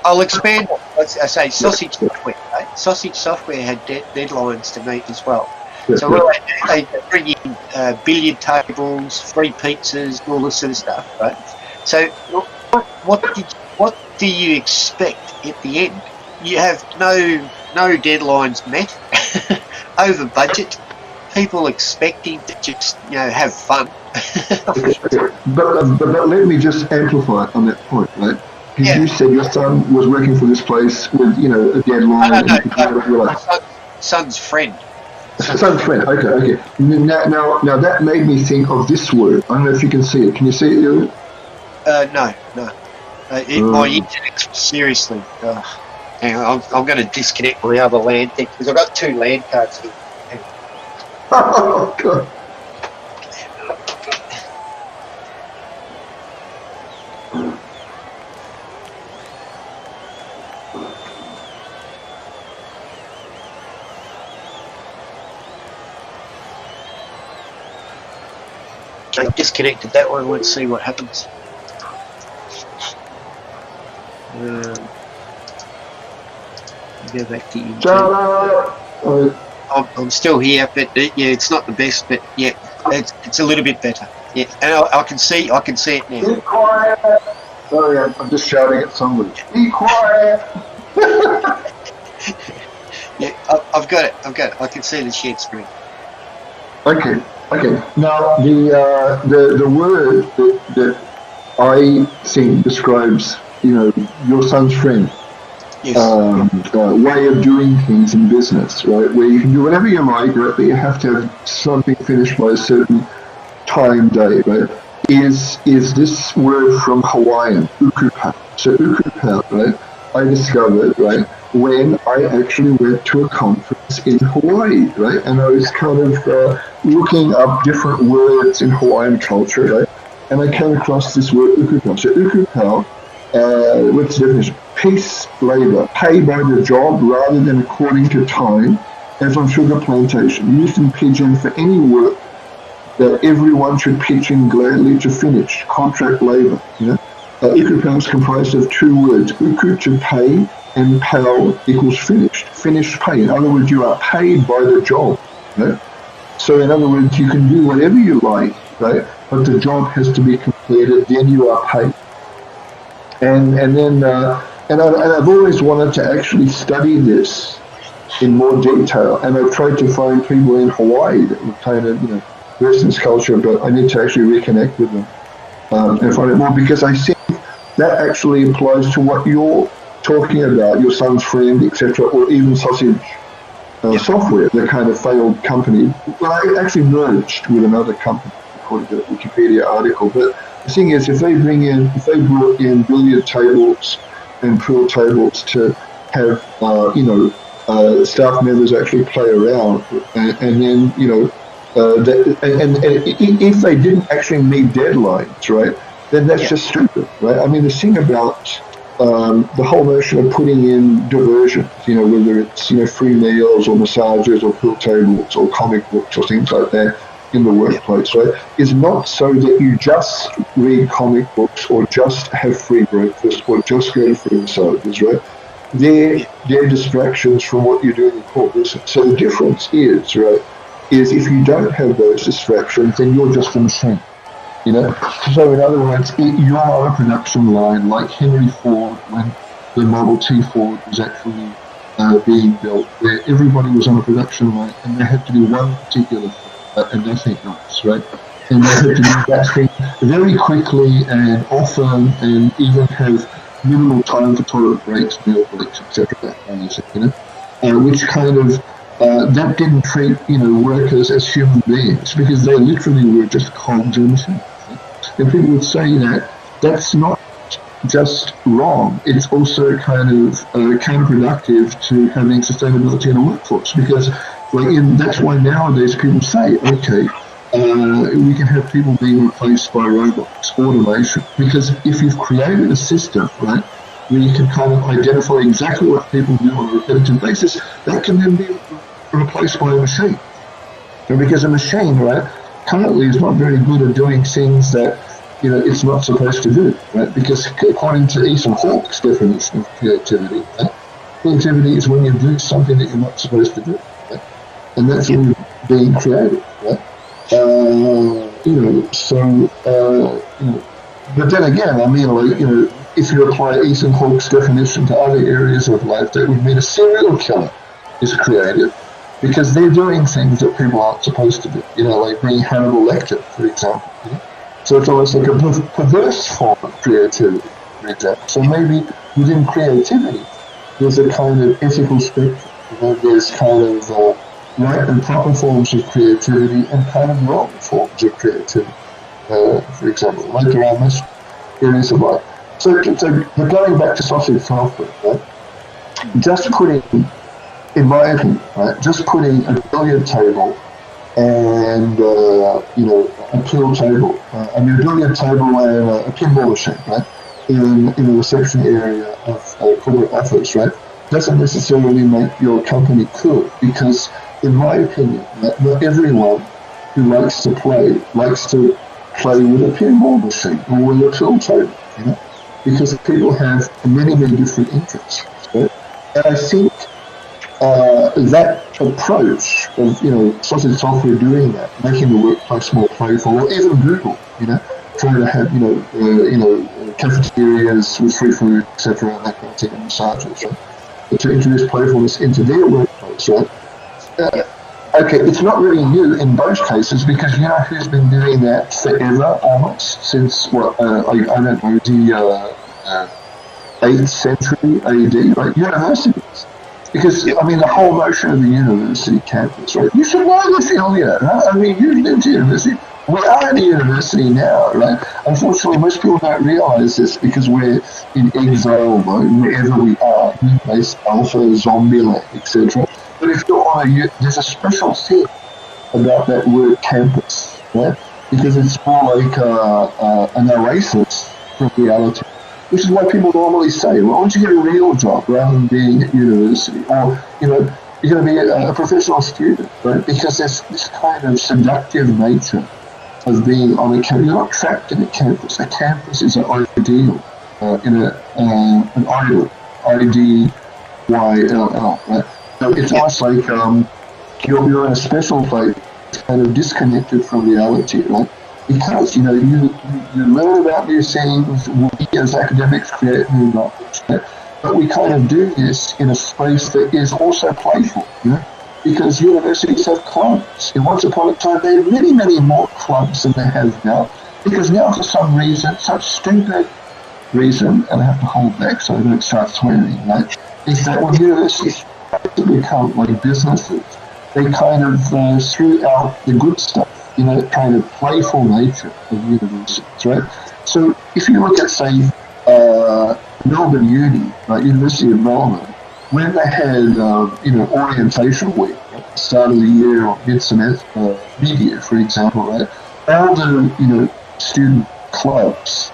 I'll expand. I say sausage software. Right? Sausage software had deadlines to meet as well. So they bring in billiard tables, free pizzas, all this sort of stuff, right? So what do you expect at the end? You have no deadlines met, over budget, people expecting to just have fun. But let me just amplify on that point, right? Because you said your son was working for this place with a deadline. No. Son's friend. Son's friend. Okay. Now that made me think of this word. I don't know if you can see it. Can you see it, Ewan? No. My internet, seriously. Hang on, I'm going to disconnect my other LAN thing because I've got 2 LAN cards here. Oh, God. I've disconnected that one. Let's see what happens. Go back to YouTube. I'm still here, but it's not the best, but it's a little bit better. Yeah, and I can see it now. Be quiet. Sorry, I'm just shouting at somebody. Be quiet. Yeah, I've got it. I can see the shared screen. Okay. Now the word that I think describes your son's friend. Yes. Way of doing things in business, right? Where you can do whatever you like, right? But you have to have something finished by a certain time day, right? Is this word from Hawaiian, ukupau? So ukupau, right? I discovered, right, when I actually went to a conference in Hawaii, right? And I was kind of looking up different words in Hawaiian culture, right? And I came across this word ukupau. So ukupau, what's the definition? Piece labor, pay by the job rather than according to time, as on sugar plantation, used in Pidgin for any work that everyone should pitch in gladly to finish, contract labor. Ukupau is comprised of 2 words, uku to pay, and pau equals finished pay. In other words, you are paid by the job. Right? So in other words, you can do whatever you like, right? but the job has to be completed. Then you are paid. And then and I've always wanted to actually study this in more detail, and I've tried to find people in Hawaii that would kind of verse this culture, but I need to actually reconnect with them and find out more, because I think that actually applies to what you're talking about, your son's friend, etc., or even Sausage Software, the kind of failed company. Well, I actually merged with another company according to the Wikipedia article. But the thing is, if they brought in billiard tables and pool tables to have staff members actually play around, and then if they didn't actually meet deadlines, right, then that's just stupid, right? I mean, the thing about the whole notion of putting in diversions, whether it's free meals or massages or pool tables or comic books or things like that in the workplace, right, is not so that you just read comic books or just have free breakfast or just go to free massages, right? They're distractions from what you're doing in core business. So the difference is, right, is if you don't have those distractions, then you're just a machine. So in other words, you're on a production line like Henry Ford when the Model T Ford was actually being built, where everybody was on a production line and they had to do one particular thing and nothing else, right? And they had to do that thing very quickly and often, and even have minimal time for toilet breaks, meal breaks, etc. That kind of thing, which kind of that didn't treat workers as human beings, because they literally were just cogs in a machine. And people would say that that's not just wrong, it's also kind of counterproductive to having sustainability in a workforce, because that's why nowadays people say, okay, we can have people being replaced by robots, automation, because if you've created a system, right, where you can kind of identify exactly what people do on a repetitive basis, that can then be replaced by a machine. Because a machine, right, currently is not very good at doing things that it's not supposed to do, right? Because according to Ethan Hawke's definition of creativity, right, creativity is when you do something that you're not supposed to do, right? And that's when you're being creative, right? But then again, I mean, if you apply Ethan Hawke's definition to other areas of life, that would mean a serial killer is creative, because they're doing things that people aren't supposed to do, like being Hannibal Lecter, for example. So it's almost like a perverse form of creativity, for example. So maybe within creativity, there's a kind of ethical spectrum. There's kind of right and proper forms of creativity and kind of wrong forms of creativity, for example, like around this areas of life. So going back to Sausage Software, right, just putting, in my opinion, right, just putting a billiard table and a pool table, a billiard table and a pinball machine, right, in a reception area of a corporate office, right, doesn't necessarily make your company cool, because in my opinion, not everyone who likes to play with a pinball machine or with a pool table, because people have many different interests, right? And I think that approach of Sausage Software doing that, making the workplace more playful, or even Google, trying to have cafeterias with free food, etc., and that kind of thing, and massages, right? But to introduce playfulness into their workplace, right? Okay, it's not really new in both cases, because who's been doing that forever, almost since I don't know, the 8th century AD, right? Universities. Because, I mean, the whole notion of the university campus, right? You should know this, Elliot, right? I mean, you've been to university. We are in a university now, right? Unfortunately, most people don't realize this, because we're in exile mode wherever we are, base alpha, Zombieland, etc. But if you're on there's a special thing about that word campus, right? Because it's more like an oasis from reality. Which is why people normally say, well, why don't you get a real job rather than being at university? Or, you're going to be a professional student, right? Because there's this kind of seductive nature of being on a campus. You're not trapped in a campus. A campus is an ideal, an idol, IDYLL, right? So it's almost like you're in a special place, kind of disconnected from reality, right? because you learn about new things. We as academics create new knowledge, right? But we kind of do this in a space that is also playful, because universities have clubs. And once upon a time, they had many, many more clubs than they have now, because now for some reason, such stupid reason, and I have to hold back so I don't start swearing, right, is that when universities become like businesses, they kind of threw out the good stuff, kind of playful nature of universities, right? So if you look at, say, Melbourne Uni, right, University of Melbourne, when they had, orientation week at the start of the year or mid-semester, mid-year, for example, right, all the, student clubs,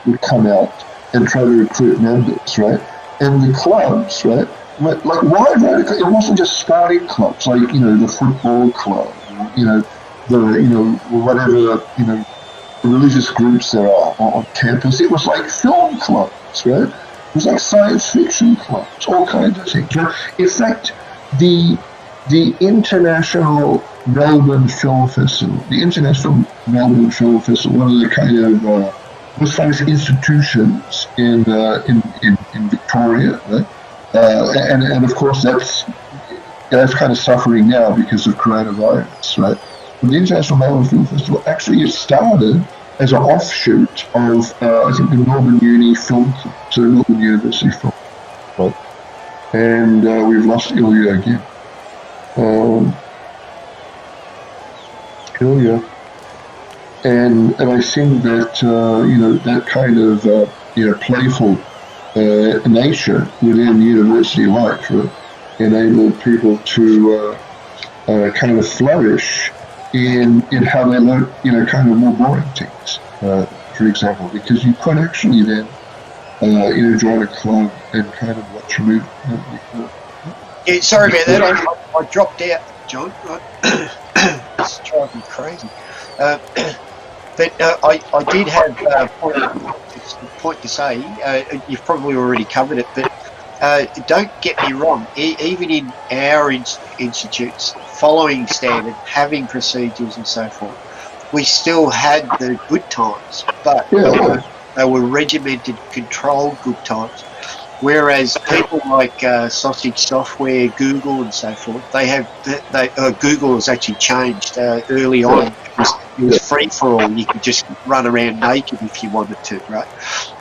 would come out and try to recruit members, right? And the clubs, right, like why vertical? It wasn't just sporting clubs, like the football club, whatever religious groups there are on campus. It was like film clubs, right? It was like science fiction clubs, all kinds of things. Right? In fact, the International Melbourne Film Festival, one of the kind of most famous institutions in Victoria, right? And of course that's kind of suffering now because of coronavirus, right? But the International Melbourne Film Festival actually started as an offshoot of I think the Melbourne Uni Film Club, so Melbourne University Film Club, right? And we've lost Ilya again. Ilya. And I think that that kind of playful nature within university life enabled people to kind of flourish in how they learn kind of more boring things. For example, because you could actually then join a club and kind of watch a movie. Yeah, sorry about that. I dropped out, John. It's driving me crazy. But I did have a point to say. You've probably already covered it, but don't get me wrong. Even in our institutes, following standard, having procedures and so forth, we still had the good times, but they were regimented, controlled good times. Whereas people like Sausage Software, Google, and so forth, Google has actually changed early on. It was free for all. You could just run around naked if you wanted to, right?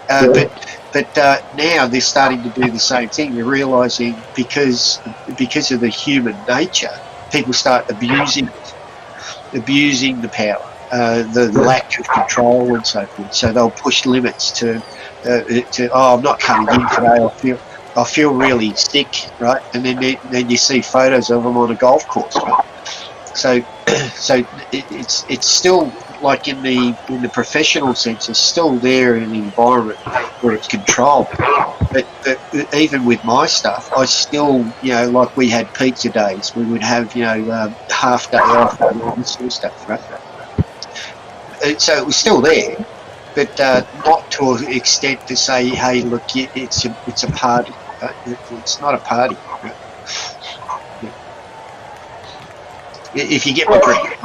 But now they're starting to do the same thing. They're realising because of the human nature, people start abusing the power, the lack of control, and so forth. So they'll push limits to I'm not coming in today. I feel really sick, right? And then you see photos of them on a golf course, right? So it's still like in the professional sense, it's still there in the environment where it's controlled. But even with my stuff, I still like we had pizza days. We would have half day off and all this sort of stuff, right? So it was still there. But not to an extent to say, hey, look, it's a party. It's not a party. If you get my drift.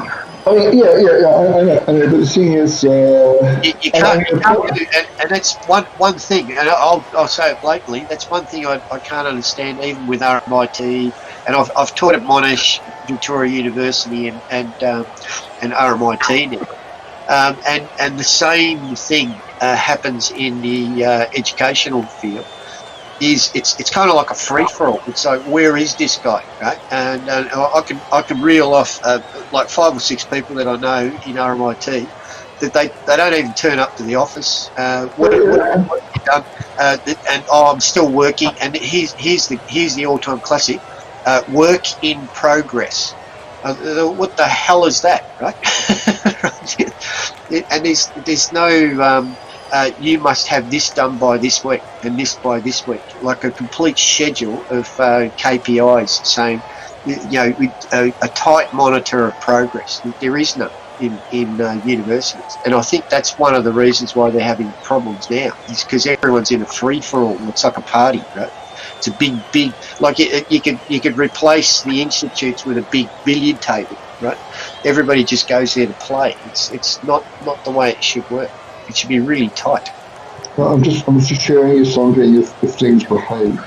Oh yeah. I know. But the thing is, you can't do it, and that's one thing. And I'll say it blatantly. That's one thing I can't understand, even with RMIT. And I've taught at Monash, Victoria University, and RMIT now. And the same thing happens in the educational field. It's kind of like a free for all. It's like, where is this guy, right? And I can reel off like 5 or 6 people that I know in RMIT that they don't even turn up to the office. What have you done? And I'm still working. And here's the all-time classic: work in progress. What the hell is that, right? And there's no you must have this done by this week and this by this week, like a complete schedule of KPIs saying, a tight monitor of progress. There is none in universities, and I think that's one of the reasons why they're having problems now. Is because everyone's in a free for all. It's like a party, right? It's a big like you could replace the institutes with a big billiard table, right? everybody just goes there to play. It's not the way it should work. It should be really tight. Well, I'm just sharing you something if things behave.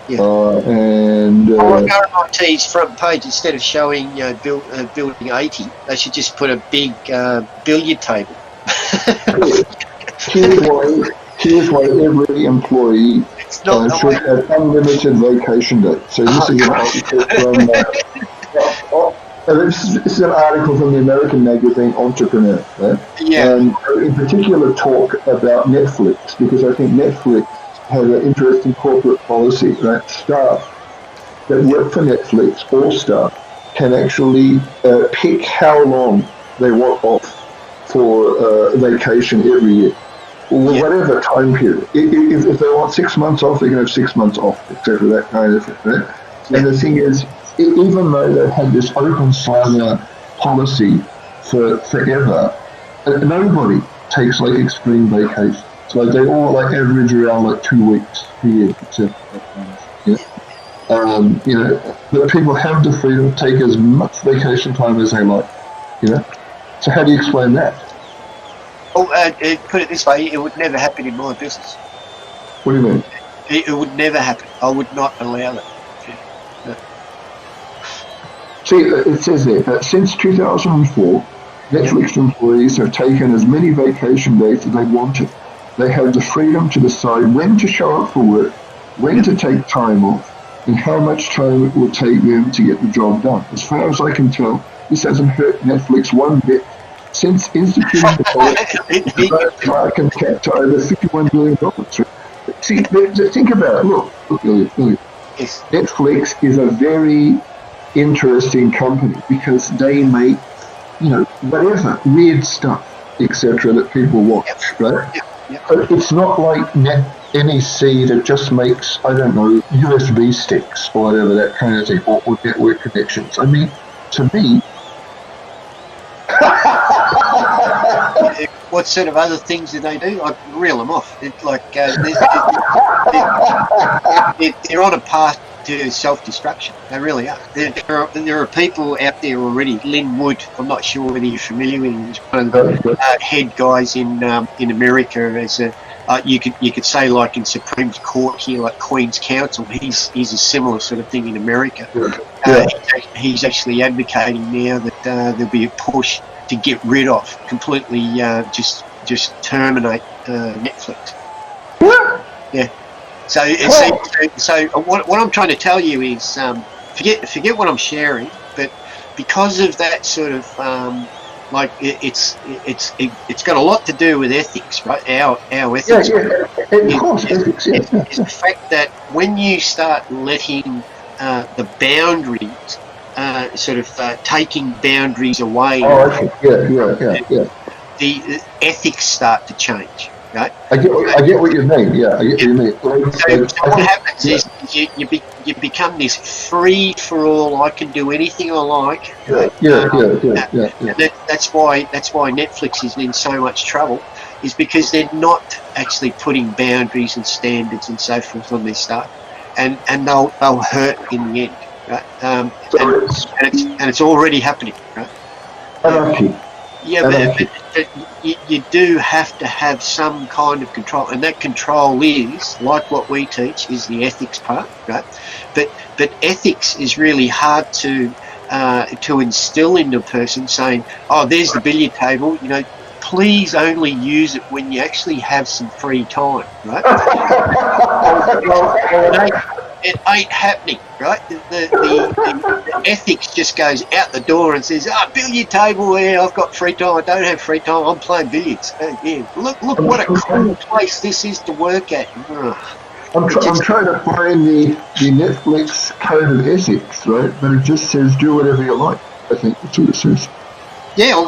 Yeah. And RMIT's front page, instead of showing building 80, they should just put a big billiard table. here's why every employee should have unlimited vacation days. So this is an article from this is an article from the American magazine Entrepreneur. Right? Yeah. And in particular talk about Netflix, because I think Netflix has an interesting corporate policy, right? Staff that work for Netflix, all staff, can actually pick how long they want off for vacation every year, or whatever time period. If they want 6 months off, they can have 6 months off, etc. That kind of thing, right? And the thing is, even though they've had this open slather policy for forever, nobody takes like extreme vacations. So they all like average around like 2 weeks a year, etc. But people have the freedom to take as much vacation time as they like. So how do you explain that? Well, put it this way: it would never happen in my business. What do you mean? It would never happen. I would not allow that. No. See, it says there that since 2004, Netflix employees have taken as many vacation days as they wanted. They have the freedom to decide when to show up for work, when to take time off, and how much time it will take them to get the job done. As far as I can tell, this hasn't hurt Netflix one bit since instituting the policy. The market cap to over $51 billion. See, think about it. Look, Billy. Yes. Netflix is a very interesting company because they make, whatever weird stuff, etc. that people watch, right? Yep. But it's not like NEC that just makes, I don't know, USB sticks or whatever, that kind of thing, or network connections. I mean, to me, what sort of other things do they do? I reel them off. It's like they're on a path to self-destruction. They really are. There are people out there already. Lynn Wood, I'm not sure whether you're familiar with him. He's one of the head guys in America as a you could say like in Supreme Court here, like Queen's Counsel. He's a similar sort of thing in America. He's actually advocating now that there'll be a push to get rid of completely, just terminate Netflix. Yeah. So what I'm trying to tell you is forget what I'm sharing, but because of that sort of it's got a lot to do with ethics, right? Our ethics. Of course, ethics. Is the fact that when you start letting the boundaries, taking boundaries away, the ethics start to change. Right? I get what you mean. Yeah, I get what you mean. So what happens is you become this free for all. I can do anything I like. That's why Netflix is in so much trouble, is because they're not actually putting boundaries and standards and so forth on their stuff, and they'll hurt in the end, right? And it's already happening, right? Anarchy. Yeah, but you do have to have some kind of control, and that control is, like what we teach, is the ethics part, right? But ethics is really hard to instill into a person, saying, "Oh, there's the billiard table. Please only use it when you actually have some free time," right? It ain't happening, right? The ethics just goes out the door and says, billiard table, I've got free time. I don't have free time. I'm playing billiards. Look what a cool place this is to work at. I'm trying to find the Netflix code of ethics, right? But it just says do whatever you like. I think that's what it says. Yeah,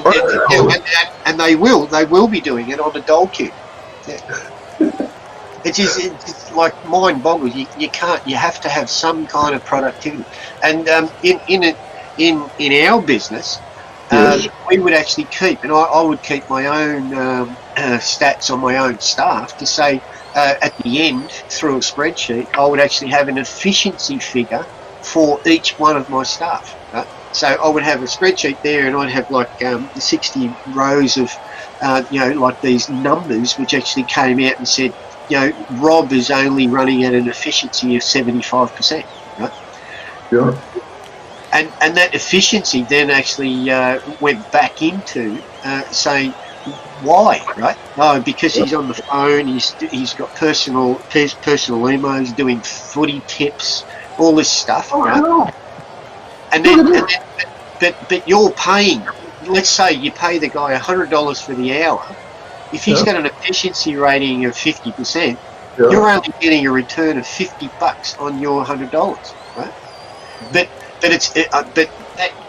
and they will be doing it on the dole cube. Yeah. It's like mind-boggling. You can't. You have to have some kind of productivity. And in our business, we would actually keep, and I would keep my own stats on my own staff to say at the end through a spreadsheet, I would actually have an efficiency figure for each one of my staff. Right? So I would have a spreadsheet there, and I'd have like 60 rows of, like these numbers, which actually came out and said, Rob is only running at an efficiency of 75%. Right? Yeah. And that efficiency then actually went back into saying, why, right? Oh, because he's on the phone, he's got personal emails, doing footy tips, all this stuff, right? No. And then but you're paying, let's say you pay the guy $100 for the hour. If he's got an efficiency rating of 50%, you're only getting a return of $50 on your $100, right? But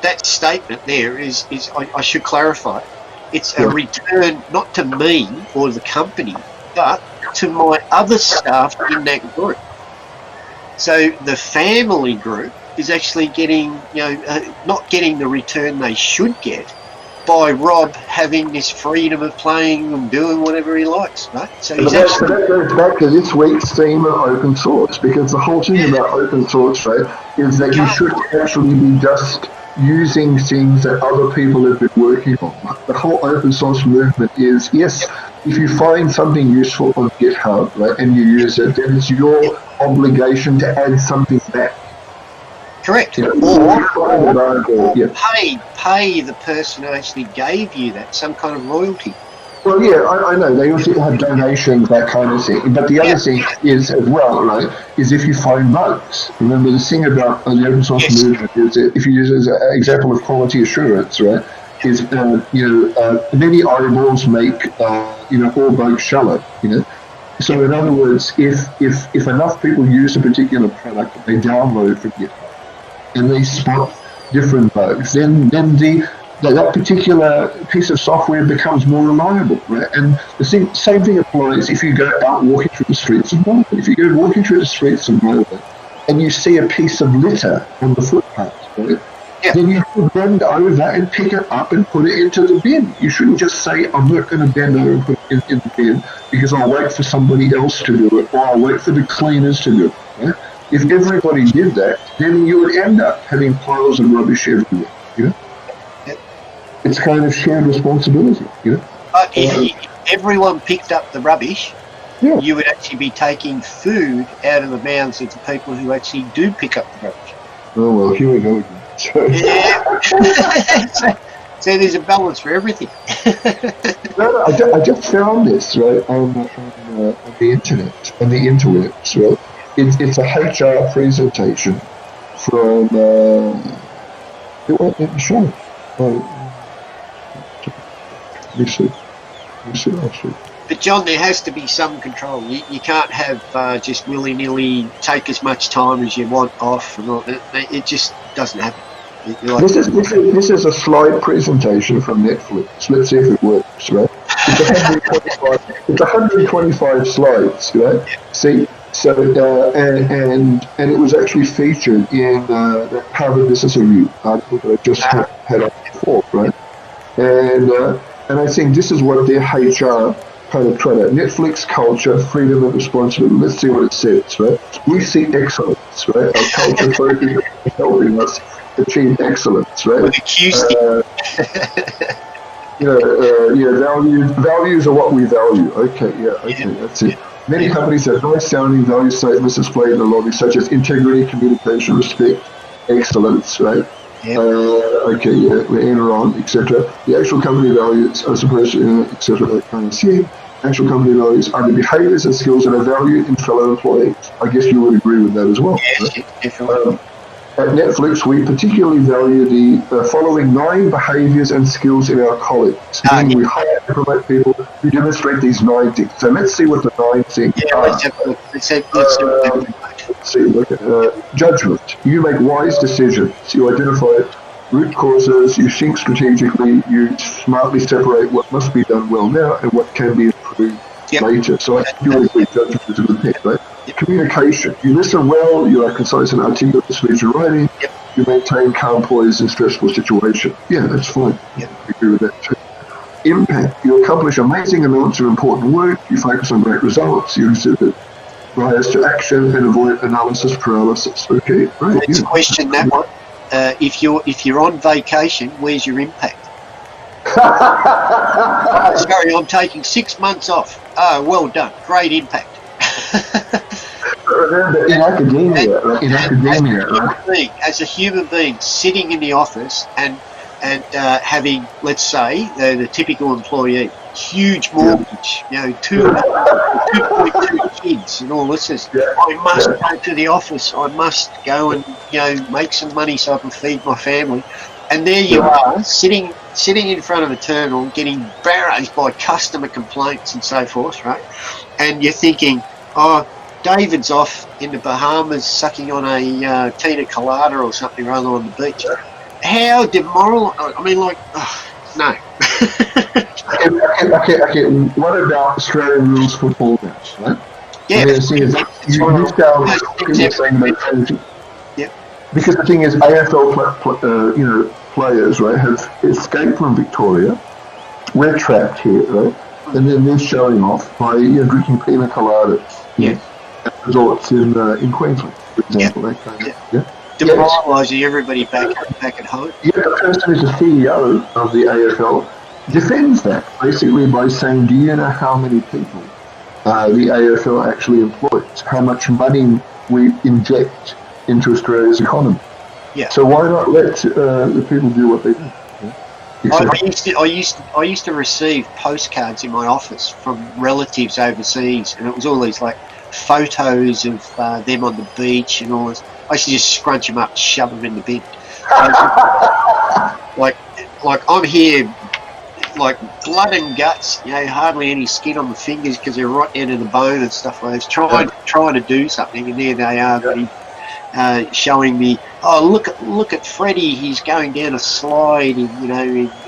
that statement there is I should clarify. It's a return not to me or the company, but to my other staff in that group. So the family group is actually getting, not getting the return they should get by Rob having this freedom of playing and doing whatever he likes, right? So he's that goes back to this week's theme of open source, because the whole thing about open source, right, is that you should actually be just using things that other people have been working on. The whole open source movement is, yes, if you find something useful on GitHub, right, and you use it, then it's your obligation to add something back. Correct. Or pay the person who actually gave you that some kind of royalty. Well, yeah, I know. They also have donations, that kind of thing. But the other thing is, as well, right, is if you find bugs. Remember, the thing about the open source movement is that if you use it as an example of quality assurance, right, is, many eyeballs make, all bugs shallow, So in other words, if enough people use a particular product that they download from GitHub, and they spot different bugs, then that particular piece of software becomes more reliable, right? And the same thing applies if you go out walking through the streets of Melbourne. If you go walking through the streets of Melbourne and you see a piece of litter on the footpath, right? Then you should bend over and pick it up and put it into the bin. You shouldn't just say, I'm not going to bend over and put it in the bin because I'll wait for somebody else to do it, or I'll wait for the cleaners to do it, right? If everybody did that, then you would end up having piles of rubbish everywhere, It's kind of shared responsibility, If everyone picked up the rubbish, you would actually be taking food out of the mouths of the people who actually do pick up the rubbish. Oh, well, here we go again. So there's a balance for everything. I just found this, right, on the internet, right? It's a HR presentation from, it won't let me show it. Let me see. I'll see. But John, there has to be some control. You can't have just willy-nilly take as much time as you want off. And all. It just doesn't happen. This is a slide presentation from Netflix. Let's see if it works, right? It's 125 slides, right? See? So, and it was actually featured in the Harvard Business Review article that I just had up before, right? And I think this is what their HR kind of try to, Netflix culture, freedom and responsibility. Let's see what it says, right? We seek excellence, right? Our culture focus is helping us achieve excellence, right? With a Q values are what we value. Okay, that's it. Many companies have nice sounding value statements displayed in the lobby, such as integrity, communication, respect, excellence, right? Enron, etc. The actual company values are supposed to, etc. That kind of thing. Actual company values are the behaviors and skills that are valued in fellow employees. I guess you would agree with that as well. Yes, right? At Netflix, we particularly value the following 9 behaviors and skills in our colleagues. We hire and promote people who demonstrate these 9 things. So let's see what the 9 things are. Let's see. Look at judgment. You make wise decisions. You identify root causes. You think strategically. You smartly separate what must be done well now and what can be improved later. So I think you would agree judgment is a good thing, right? Communication. You listen well, you are concise and articulate in speech and writing, you maintain calm poise in stressful situations. Yeah, that's fine. I agree with that too. Impact. You accomplish amazing amounts of important work, you focus on great results, you exhibit bias to action and avoid analysis paralysis. Okay, right. Let's question that one. If you're on vacation, where's your impact? Sorry, I'm taking 6 months off. Oh, well done. Great impact. Remember, in academia, right? As a human being, sitting in the office and having, let's say, the typical employee, huge mortgage, 2.2 kids and all this is, I must go to the office. I must go and make some money so I can feed my family. And there you are, sitting in front of a terminal, getting barraged by customer complaints and so forth, right? And you're thinking, oh, David's off in the Bahamas sucking on a pina colada or something rather on the beach. How demoralizing! I mean, like, no. Okay. What about Australian rules football match, right? Yeah. Because the thing is, AFL players, right, have escaped from Victoria. We're trapped here, right? And then they're showing off by drinking pina coladas. Yeah. At resorts in Queensland, for example. Demoralising everybody back at home. Yeah, the person who's the CEO of the AFL defends that basically by saying, do you know how many people the AFL actually employs? How much money we inject into Australia's economy? Yeah. So why not let the people do what they do? I used to receive postcards in my office from relatives overseas, and it was all these like photos of them on the beach and all this. I used to just scrunch them up, shove them in the bin. like I'm here, like blood and guts, hardly any skin on the fingers because they're right down to the bone and stuff like that. Trying to do something, and there they are, showing me, oh, look at Freddie, he's going down a slide in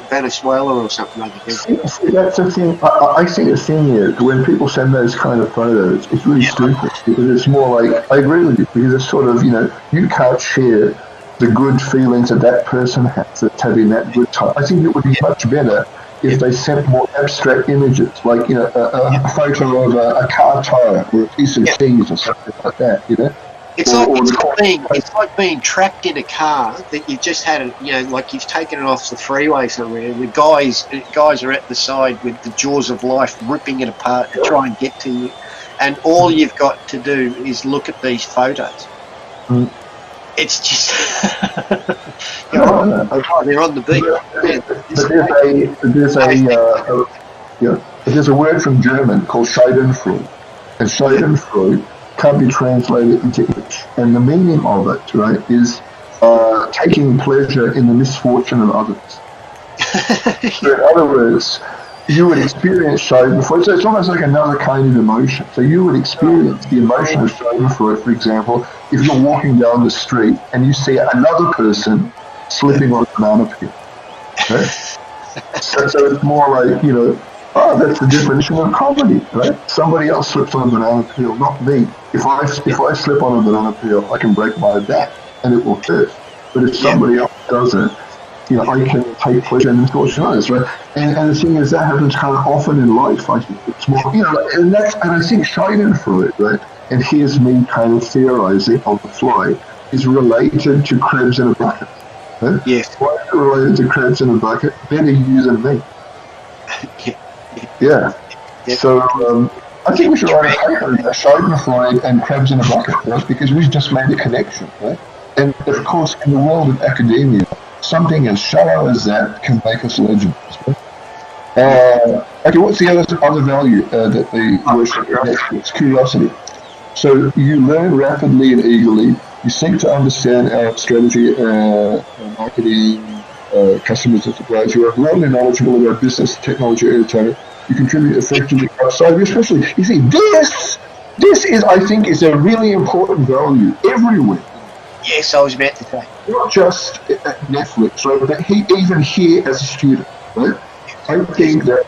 Venezuela or something like that. See, that's the thing. I see the thing here, when people send those kind of photos, it's really stupid, because it's more like, I agree with you, because it's sort of, you can't share the good feelings that person has that's having that good time. I think it would be much better if they sent more abstract images, like, a photo of a car tire or a piece of cheese or something like that, It's like being trapped in a car that you've just had, like you've taken it off the freeway somewhere, and the guys are at the side with the jaws of life ripping it apart to try and get to you, and all you've got to do is look at these photos. It's just they're on the beach. There's a word from German called Schadenfreude, and Schadenfreude can't be translated into English, and the meaning of it, right, is taking pleasure in the misfortune of others. So in other words, you would experience Schadenfreude. So it's almost like another kind of emotion. So you would experience the emotion of Schadenfreude, for example, if you're walking down the street and you see another person slipping on a banana peel. Right? So it's more like, that's the definition of comedy, right? Somebody else slips on a banana peel, not me. If I slip on a banana peel, I can break my back and it will hurt. But if somebody else does it, I can take pleasure in misfortune others, right? And the thing is, that happens kind of often in life. I think it's more, and I think Schadenfreude, right? And here's me kind of theorizing on the fly, is related to crabs in a bucket. Right? Yes. Why is it related to crabs in a bucket? Better you than me. Yeah. So I think we should write a paper about Schadenfreude and crabs in a bucket, right? Because we've just made a connection, right? And of course, in the world of academia, something as shallow as that can make us legends. Right? Okay, what's the other value that they worship? It's curiosity. So you learn rapidly and eagerly. You seek to understand our strategy, marketing, customers and suppliers. You are broadly knowledgeable about business, technology, entertainment. You contribute effectively outside, especially. You see, this is, I think, is a really important value everywhere. Yes, I was about to say. Not just at Netflix, right? But even here as a student, right? I think that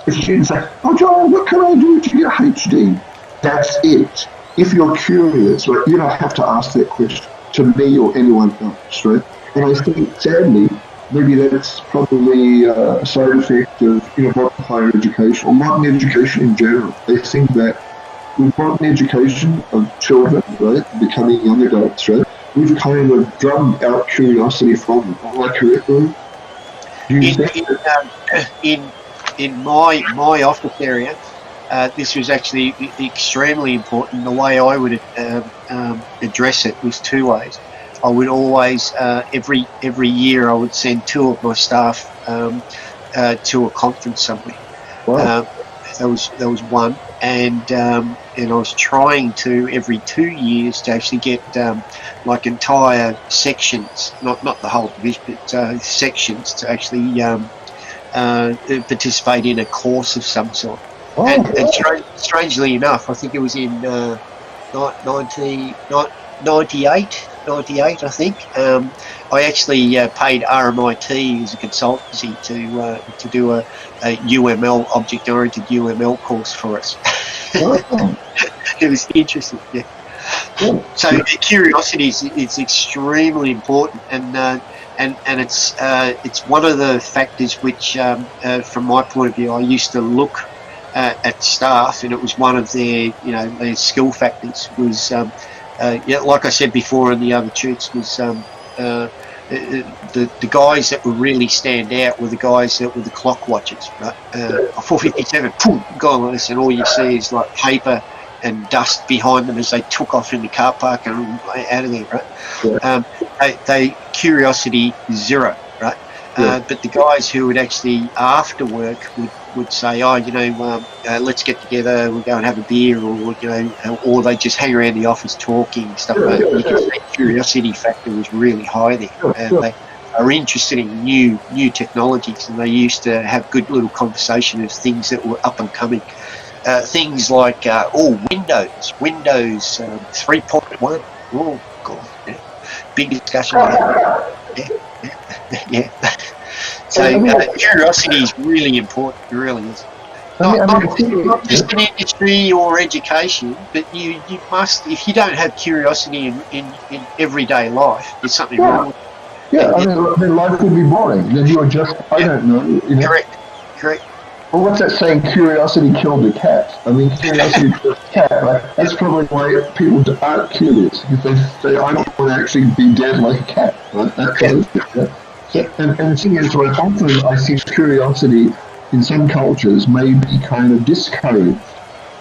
if students say, "Oh, John, what can I do to get a HD?" That's it. If you're curious, right, you don't have to ask that question to me or anyone else, right? And I think, sadly, maybe that's probably a side effect of modern higher education or modern education in general. They think that with modern education of children, right, becoming young adults, right, we've kind of drummed out curiosity from them. Am I correct, Rory? Do you think In my office area, this was actually extremely important. The way I would address it was two ways. I would always every year I would send two of my staff to a conference somewhere. Wow. That was one, and I was trying to every 2 years to actually get like entire sections, not the whole division, but sections to actually participate in a course of some sort. Oh, And strangely enough, I think it was in 98, I think. I actually paid RMIT as a consultancy to do a UML, object-oriented UML course for us. wow. It was interesting, yeah. Yeah. So curiosity is extremely important, and it's one of the factors which, from my point of view, I used to look at staff, and it was one of their their skill factors was like I said before in the other toots, was the guys that would really stand out were the guys that were the clock watchers, right? 4:57, boom, gone on this, and all you see is like paper and dust behind them as they took off in the car park and out of there, right? Yeah. They curiosity zero, right? Yeah. But the guys who would actually after work would say, let's get together, we'll go and have a beer, or they just hang around the office talking, stuff like that. Because the curiosity factor was really high there. They are interested in new technologies, and they used to have good little conversation of things that were up and coming. Things like Windows 3.1. Oh god, yeah. Big discussion. Yeah. So curiosity is really important. It really is. Not just in industry or education, but you must. If you don't have curiosity in everyday life, there's something wrong with it. Yeah, then life would be boring. Then you are just, I don't know. Correct. Well, what's that saying? Curiosity killed the cat. I mean, curiosity killed the cat, right? That's probably why people aren't curious, because they say, I don't want to actually be dead like a cat, right? That's what it is, right? And the thing is, like, often I see curiosity in some cultures may be kind of discouraged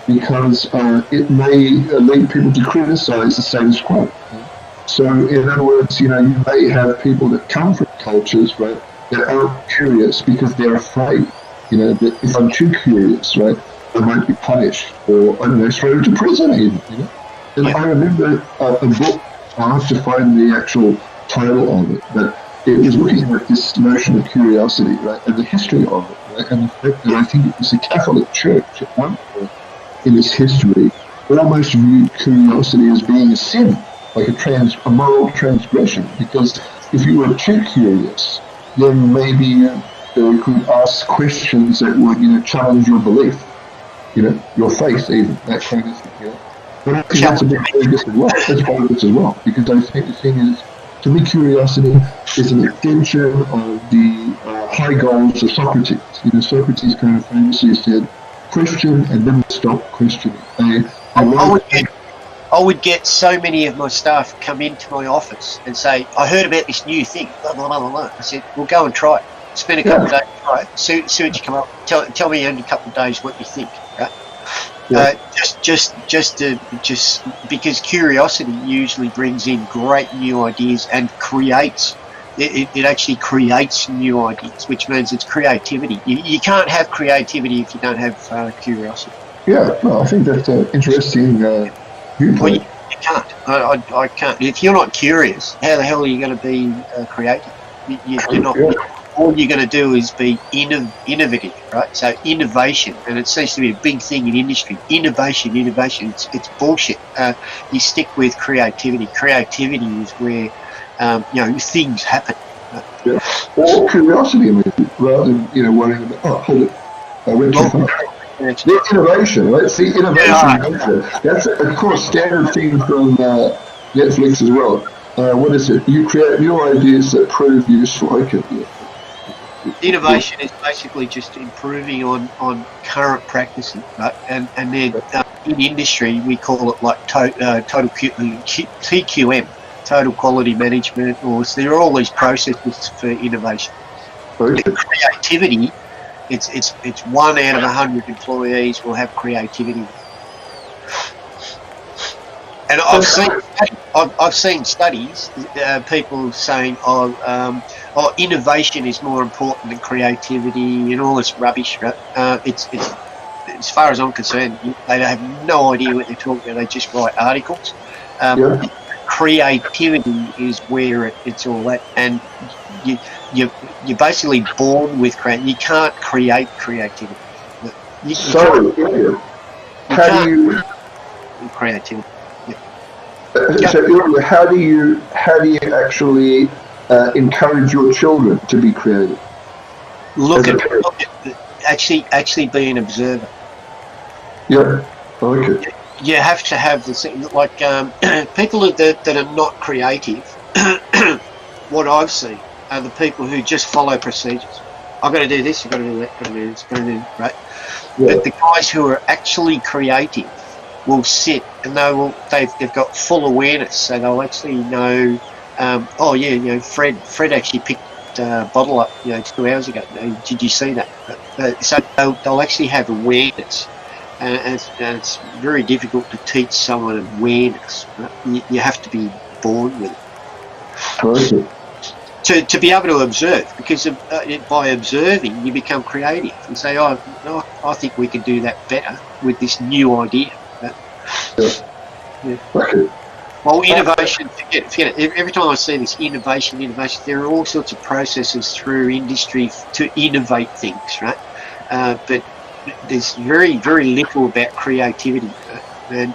because it may lead people to criticize the status quo. So, in other words, you may have people that come from cultures, right, that aren't curious because they're afraid, that if I'm too curious, right, I might be punished, or, I don't know, thrown to prison even, And I remember a book, I have to find the actual title of it, but it was looking at this notion of curiosity, right, and the history of it, right, and the fact that I think it was the Catholic Church at one point in its history almost viewed curiosity as being a sin, like a moral transgression, because if you were too curious, then maybe you could ask questions that would, challenge your belief, your faith even, that kind of thing, But I think that's a bit of this as well. That's part of this as well, because I think the thing is, to me, curiosity is an extension of the high goals of Socrates. Socrates kind of famously said, question and then stop questioning. I would get so many of my staff come into my office and say, I heard about this new thing, blah, blah, blah, blah. I said, well, go and try it. Spend a couple of days, try it. See what you come up. Tell me in a couple of days what you think, right? Yeah. Just because curiosity usually brings in great new ideas and creates. It actually creates new ideas, which means it's creativity. You can't have creativity if you don't have curiosity. Yeah, no, I think that's an interesting viewpoint. Well, you can't. I can't. If you're not curious, how the hell are you going to be creative? You're not. All you're going to do is be innovative, right? So innovation, and it seems to be a big thing in industry. Innovation. It's bullshit. You stick with creativity. Creativity is where things happen. Yeah. Or curiosity, rather than worrying about. Hold it. I went too far. The innovation, right? See, innovation. That's of course standard theme from Netflix as well. What is it? You create new ideas that prove useful. Okay. Yeah. Innovation is basically just improving on current practices, right? And then in industry we call it like total TQM, total quality management, or so there are all these processes for innovation. Okay. Creativity, it's 1 out of 100 employees will have creativity. And I've seen studies, people saying, innovation is more important than creativity and all this rubbish. Right? It's as far as I'm concerned, they have no idea what they're talking about. They just write articles. Creativity is where it's all at, and you're basically born with creativity. You can't create creativity. How do you creativity? So how do you actually encourage your children to be creative? Look at actually be an observer. Yeah. Okay. You have to have the like people that are not creative. What I've seen are the people who just follow procedures. I've got to do this. I've got to do that. I've got to do this. I've got to do that, right? Yeah. But the guys who are actually creative will sit and they've got full awareness, so they'll actually know. Fred actually picked a bottle up 2 hours ago. Did you see that? So they'll actually have awareness, and it's very difficult to teach someone awareness. Right? You have to be born with it. To be able to observe, because by observing you become creative and say, I think we can do that better with this new idea. Yeah. Okay. Well, innovation, forget it. Every time I see this innovation, there are all sorts of processes through industry to innovate things, right? But there's very, very little about creativity. Right?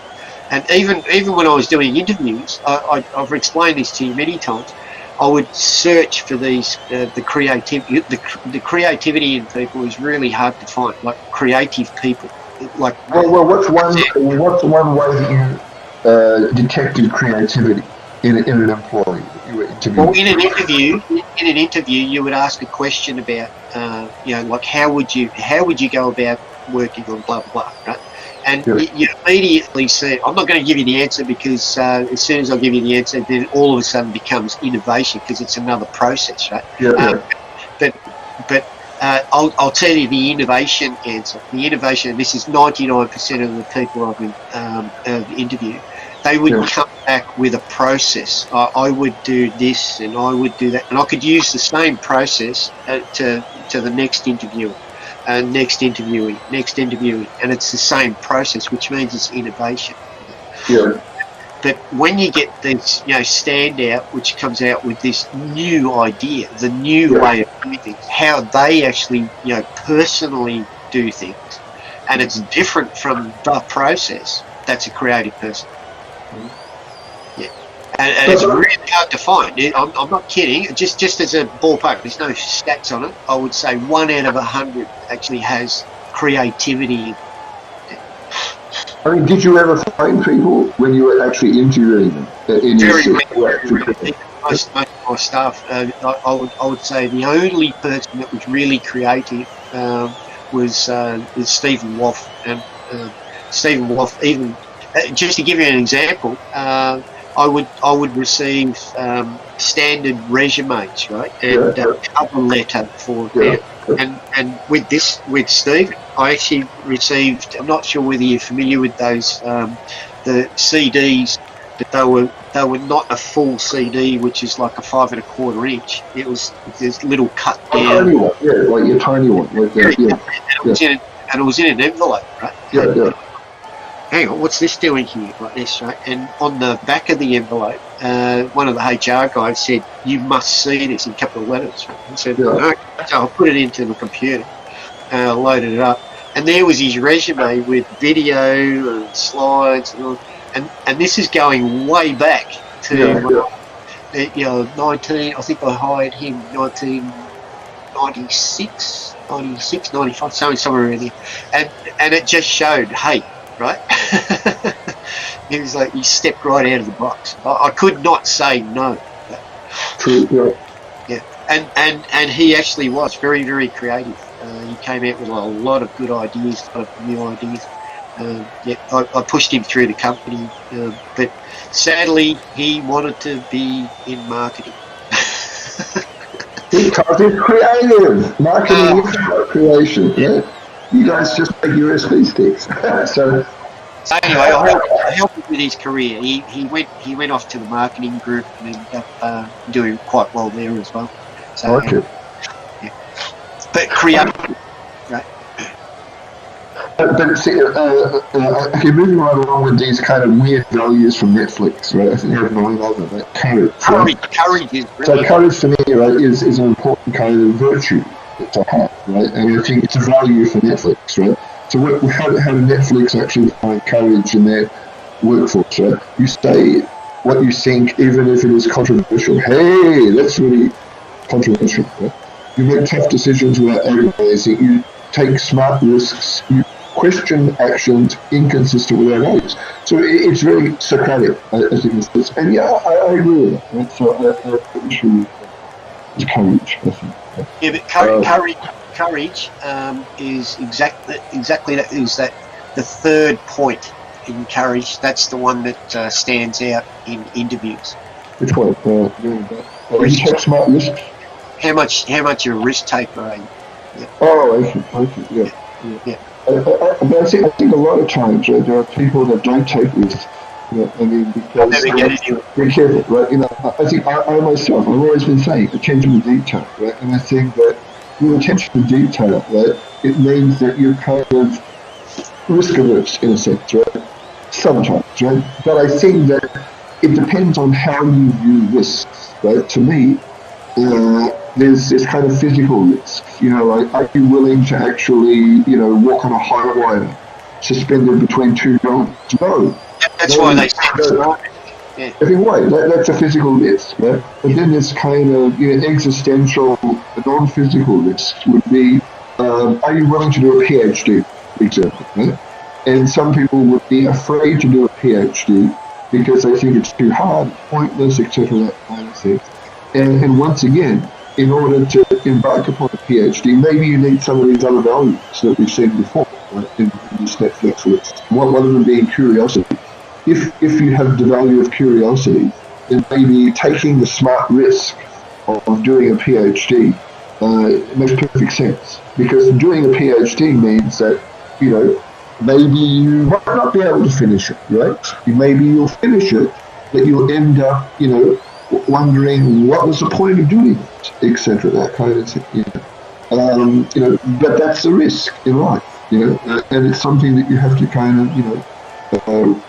And even when I was doing interviews, I've explained this to you many times. I would search for these the creativity. The creativity in people is really hard to find. Like creative people. Like what's one way that you detected creativity in an employee that you were interviewing? Well, in an interview, you would ask a question about like how would you go about working on blah blah blah, right? And you immediately say, I'm not going to give you the answer, because as soon as I give you the answer, then all of a sudden becomes innovation, because it's another process, right? But I'll tell you the innovation answer. The innovation, this is 99% of the people I've interviewed, they would come back with a process. I would do this and I would do that, and I could use the same process to the next interviewer. Next interviewing, and it's the same process, which means it's innovation. Yeah. But when you get this, standout, which comes out with this new idea, the new way of doing things, how they actually, personally do things, and it's different from the process, that's a creative person. Yeah. And it's really hard to find. I'm not kidding. Just as a ballpark, there's no stats on it. I would say 1 out of 100 actually has creativity. I mean, did you ever find people when you were actually interviewing them? Most of my staff, I would say the only person that was really creative was Stephen Woff. And Stephen Woff, even just to give you an example, I would receive standard resumes, right, and cover letter for them. And with Stephen, I actually received. I'm not sure whether you're familiar with those the CDs, but they were not a full CD, which is like a 5 1/4 inch. It was this little cut down. Tiny one, like your tiny one, like that. And it was in an envelope, right? Yeah. Hang on, what's this doing here, like this, right? And on the back of the envelope, one of the HR guys said, "You must see this," in capital letters. Right? I said, "Okay." So I'll put it into the computer, loaded it up, and there was his resume with video and slides and all. And this is going way back to 19. I think I hired him 1996, 95, somewhere around there, and it just showed, hey. Right? He was like, he stepped right out of the box. I could not say no. True. Yeah. and he actually was very, very creative. He came out with a lot of good ideas, a lot of new ideas. I pushed him through the company, but sadly he wanted to be in marketing. Because it's creative. Marketing is about creation. Yeah? You guys just make USB sticks. So anyway, I helped him with his career. He went off to the marketing group and ended up doing quite well there as well. So, okay. But creative, right? But see, okay, moving right along with these kind of weird values from Netflix, right? I think they have 9 of them. Right? Courage is brilliant. So courage for me, right, is an important kind of virtue to have, right? And I think it's a value for Netflix, right? So how did Netflix actually find courage in their workforce, right? You say what you think, even if it is controversial. Hey, that's really controversial, right? You make tough decisions without agonizing. You take smart risks. You question actions inconsistent with our values. So it's very Socratic, as it is. And yeah, I agree with that. Right? So I issue is courage, I think. Yeah, but courage is exactly that. Is that the third point in courage? That's the one that stands out in interviews. Which one? You take smart risks. How much of a risk taker are you? Yeah. Oh, I see. Yeah. But I think a lot of times, right, there are people that don't take risks. I mean, because they're careful, right? I think I myself, I've always been saying attention to detail, right? And I think that with attention to detail, right, it means that you're kind of risk averse in a sense, right? Sometimes, right? But I think that it depends on how you view risks, right? To me, there's this kind of physical risk, like are you willing to actually, walk on a high wire suspended between two buildings? No. That's why they say I think, wait, that's a physical risk, right? But then this kind of existential, non-physical risk would be, are you willing to do a PhD, for example, right? And some people would be afraid to do a PhD because they think it's too hard, pointless, etc., that kind of thing. And once again, in order to embark upon a PhD, maybe you need some of these other values that we've seen before, right, in this Netflix list. One of them being curiosity. If you have the value of curiosity, then maybe taking the smart risk of doing a PhD makes perfect sense. Because doing a PhD means that, maybe you might not be able to finish it, right? Maybe you'll finish it, but you'll end up, wondering what was the point of doing it, etc. That kind of thing. But that's the risk in life, and it's something that you have to kind of,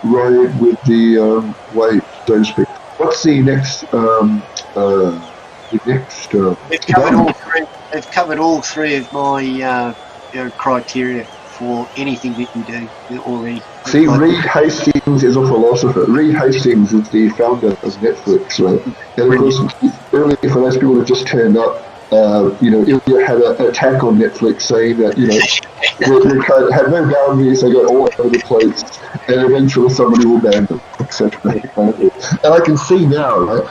ride with the wave, so to speak. What's the next? They've covered all three of my criteria for anything that you do already. See, Reed Hastings is a philosopher. Reed Hastings is the founder of Netflix, right? And of course, earlier, for those people that just turned up, Ilya had an attack on Netflix saying that, they have no boundaries, they go all over the place, and eventually somebody will ban them, etc. And I can see now, right,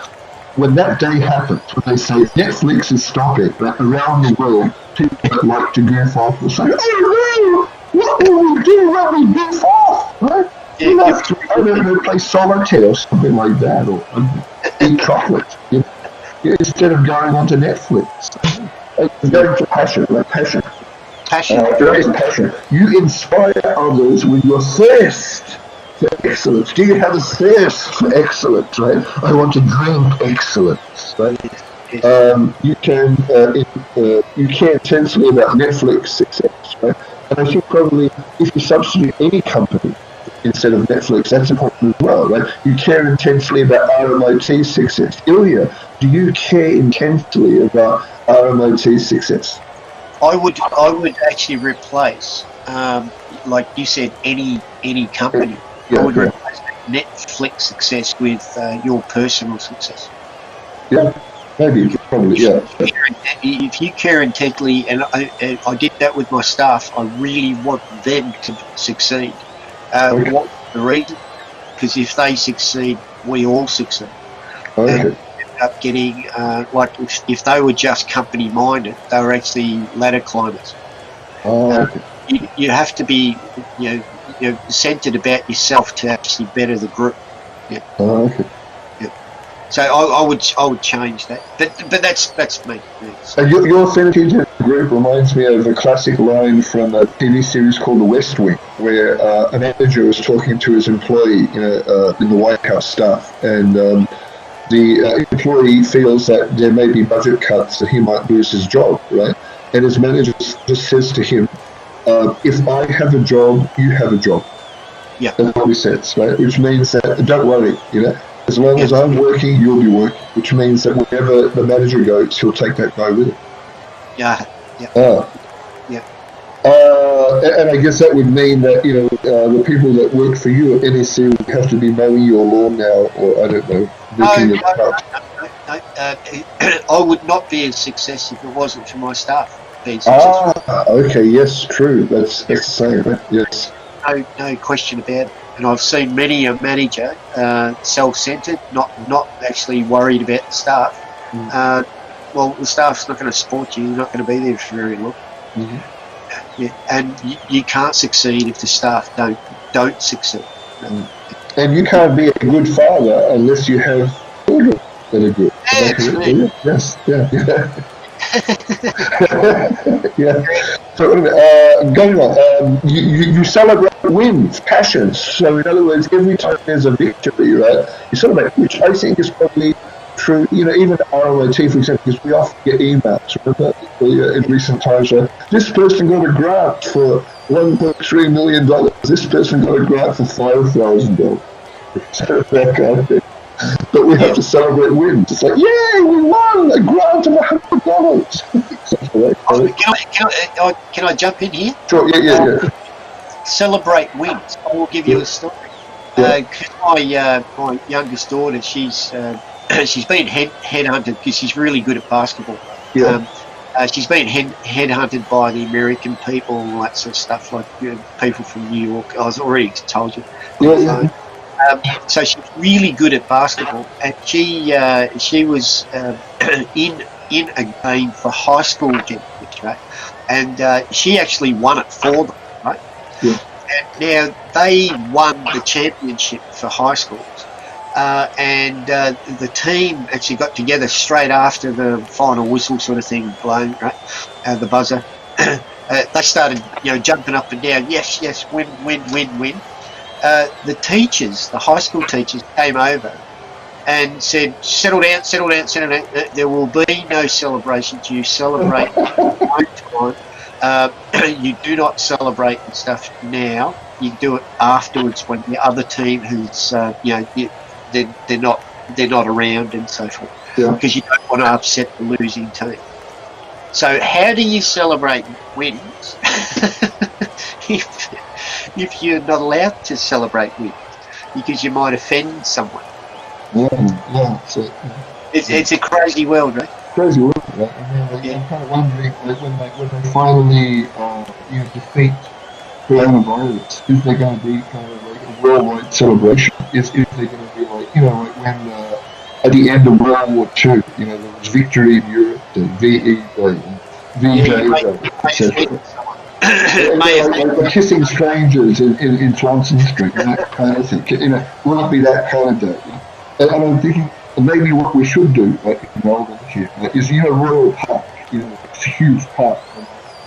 when that day happens, when they say Netflix is stopping, right, around the world, people that like to goof off will say, oh no, what will we do when we goof off, right? I'm going to play solitaire or something like that, or eat chocolate, instead of going onto Netflix. Going to passion, right? Passion. That is passion. You inspire others with your thirst for excellence. Do you have a thirst for excellence, right? I want to drink excellence, right? You care intensely about Netflix success, right? And I think probably if you substitute any company instead of Netflix, that's important as well, right? You care intensely about RMIT's success. Ilya, do you care intensely about RMIT's success? I would actually replace, like you said, any company. Yeah, I would replace Netflix success with your personal success. Yeah, maybe, probably, yeah. If you care intently, and I did that with my staff, I really want them to succeed. What's the reason? Because if they succeed, we all succeed. Okay. up getting like if they were just company minded, they were actually ladder climbers. Okay. You have to be you're centered about yourself to actually better the group. Okay. So I would change that, but that's me. Yes. And your affinity to the group reminds me of a classic line from a TV series called The West Wing, where a manager was talking to his employee, in the White House staff, and the employee feels that there may be budget cuts, that he might lose his job, right? And his manager just says to him, "If I have a job, you have a job." Yeah. That's what he says, right? Which means that don't worry, as long as I'm working, you'll be working. Which means that wherever the manager goes, he'll take that guy with him. Yeah. And I guess that would mean that the people that work for you at NEC would have to be mowing your lawn now, or I don't know. No, I would not be a success if it wasn't for my staff being successful. Okay, yes, true. That's the same. Right? Yes. No question about it. And I've seen many a manager self-centered, not actually worried about the staff. Well, the staff's not going to support you. You're not going to be there for very long. Mm-hmm. And you can't succeed if the staff don't succeed. And you can't be a good father unless you have children that are good. Yes. Yeah. So going on, you celebrate wins, passions. So in other words, every time there's a victory, right, you celebrate, which I think is probably true. Even at RMIT, for example, because we often get emails, remember, in recent times, this person got a grant for $1.3 million. This person got a grant for $5,000. So that kind of thing. But we have to celebrate wins. It's like, yay, we won a grant of $100. Can I jump in here? Sure, yeah. Celebrate wins. I will give you a story. My youngest daughter, she's been headhunted because she's really good at basketball. Yeah. She's been headhunted by the American people and all that sort of stuff, like people from New York. I was already told you. Yeah. So she's really good at basketball, and she was in a game for high school kids, right? And she actually won it for them, right? Yeah. And now they won the championship for high schools, and the team actually got together straight after the final whistle sort of thing blown, right? The buzzer. They started, jumping up and down. Yes, win. The teachers, the high school teachers, came over and said, settle down. There will be no celebrations. You celebrate one time. You do not celebrate and stuff now. You do it afterwards when the other team who's, they're not around and so forth. Yeah. Because you don't want to upset the losing team. So how do you celebrate wins if you're not allowed to celebrate wins because you might offend someone? Yeah. So, it's a crazy world, right? Crazy world, right? I'm kind of wondering, when they finally, defeat coronavirus, is there going to be kind of like a worldwide celebration? Is there going to be like when at the end of World War II, there was victory in Europe, the VE Day, VJ Day, etc. Like kissing strangers in Swanson Street, and that kind of thing. Will it be that kind of day? And I'm thinking maybe what we should do, like in Melbourne here, is Royal Park, it's a huge park.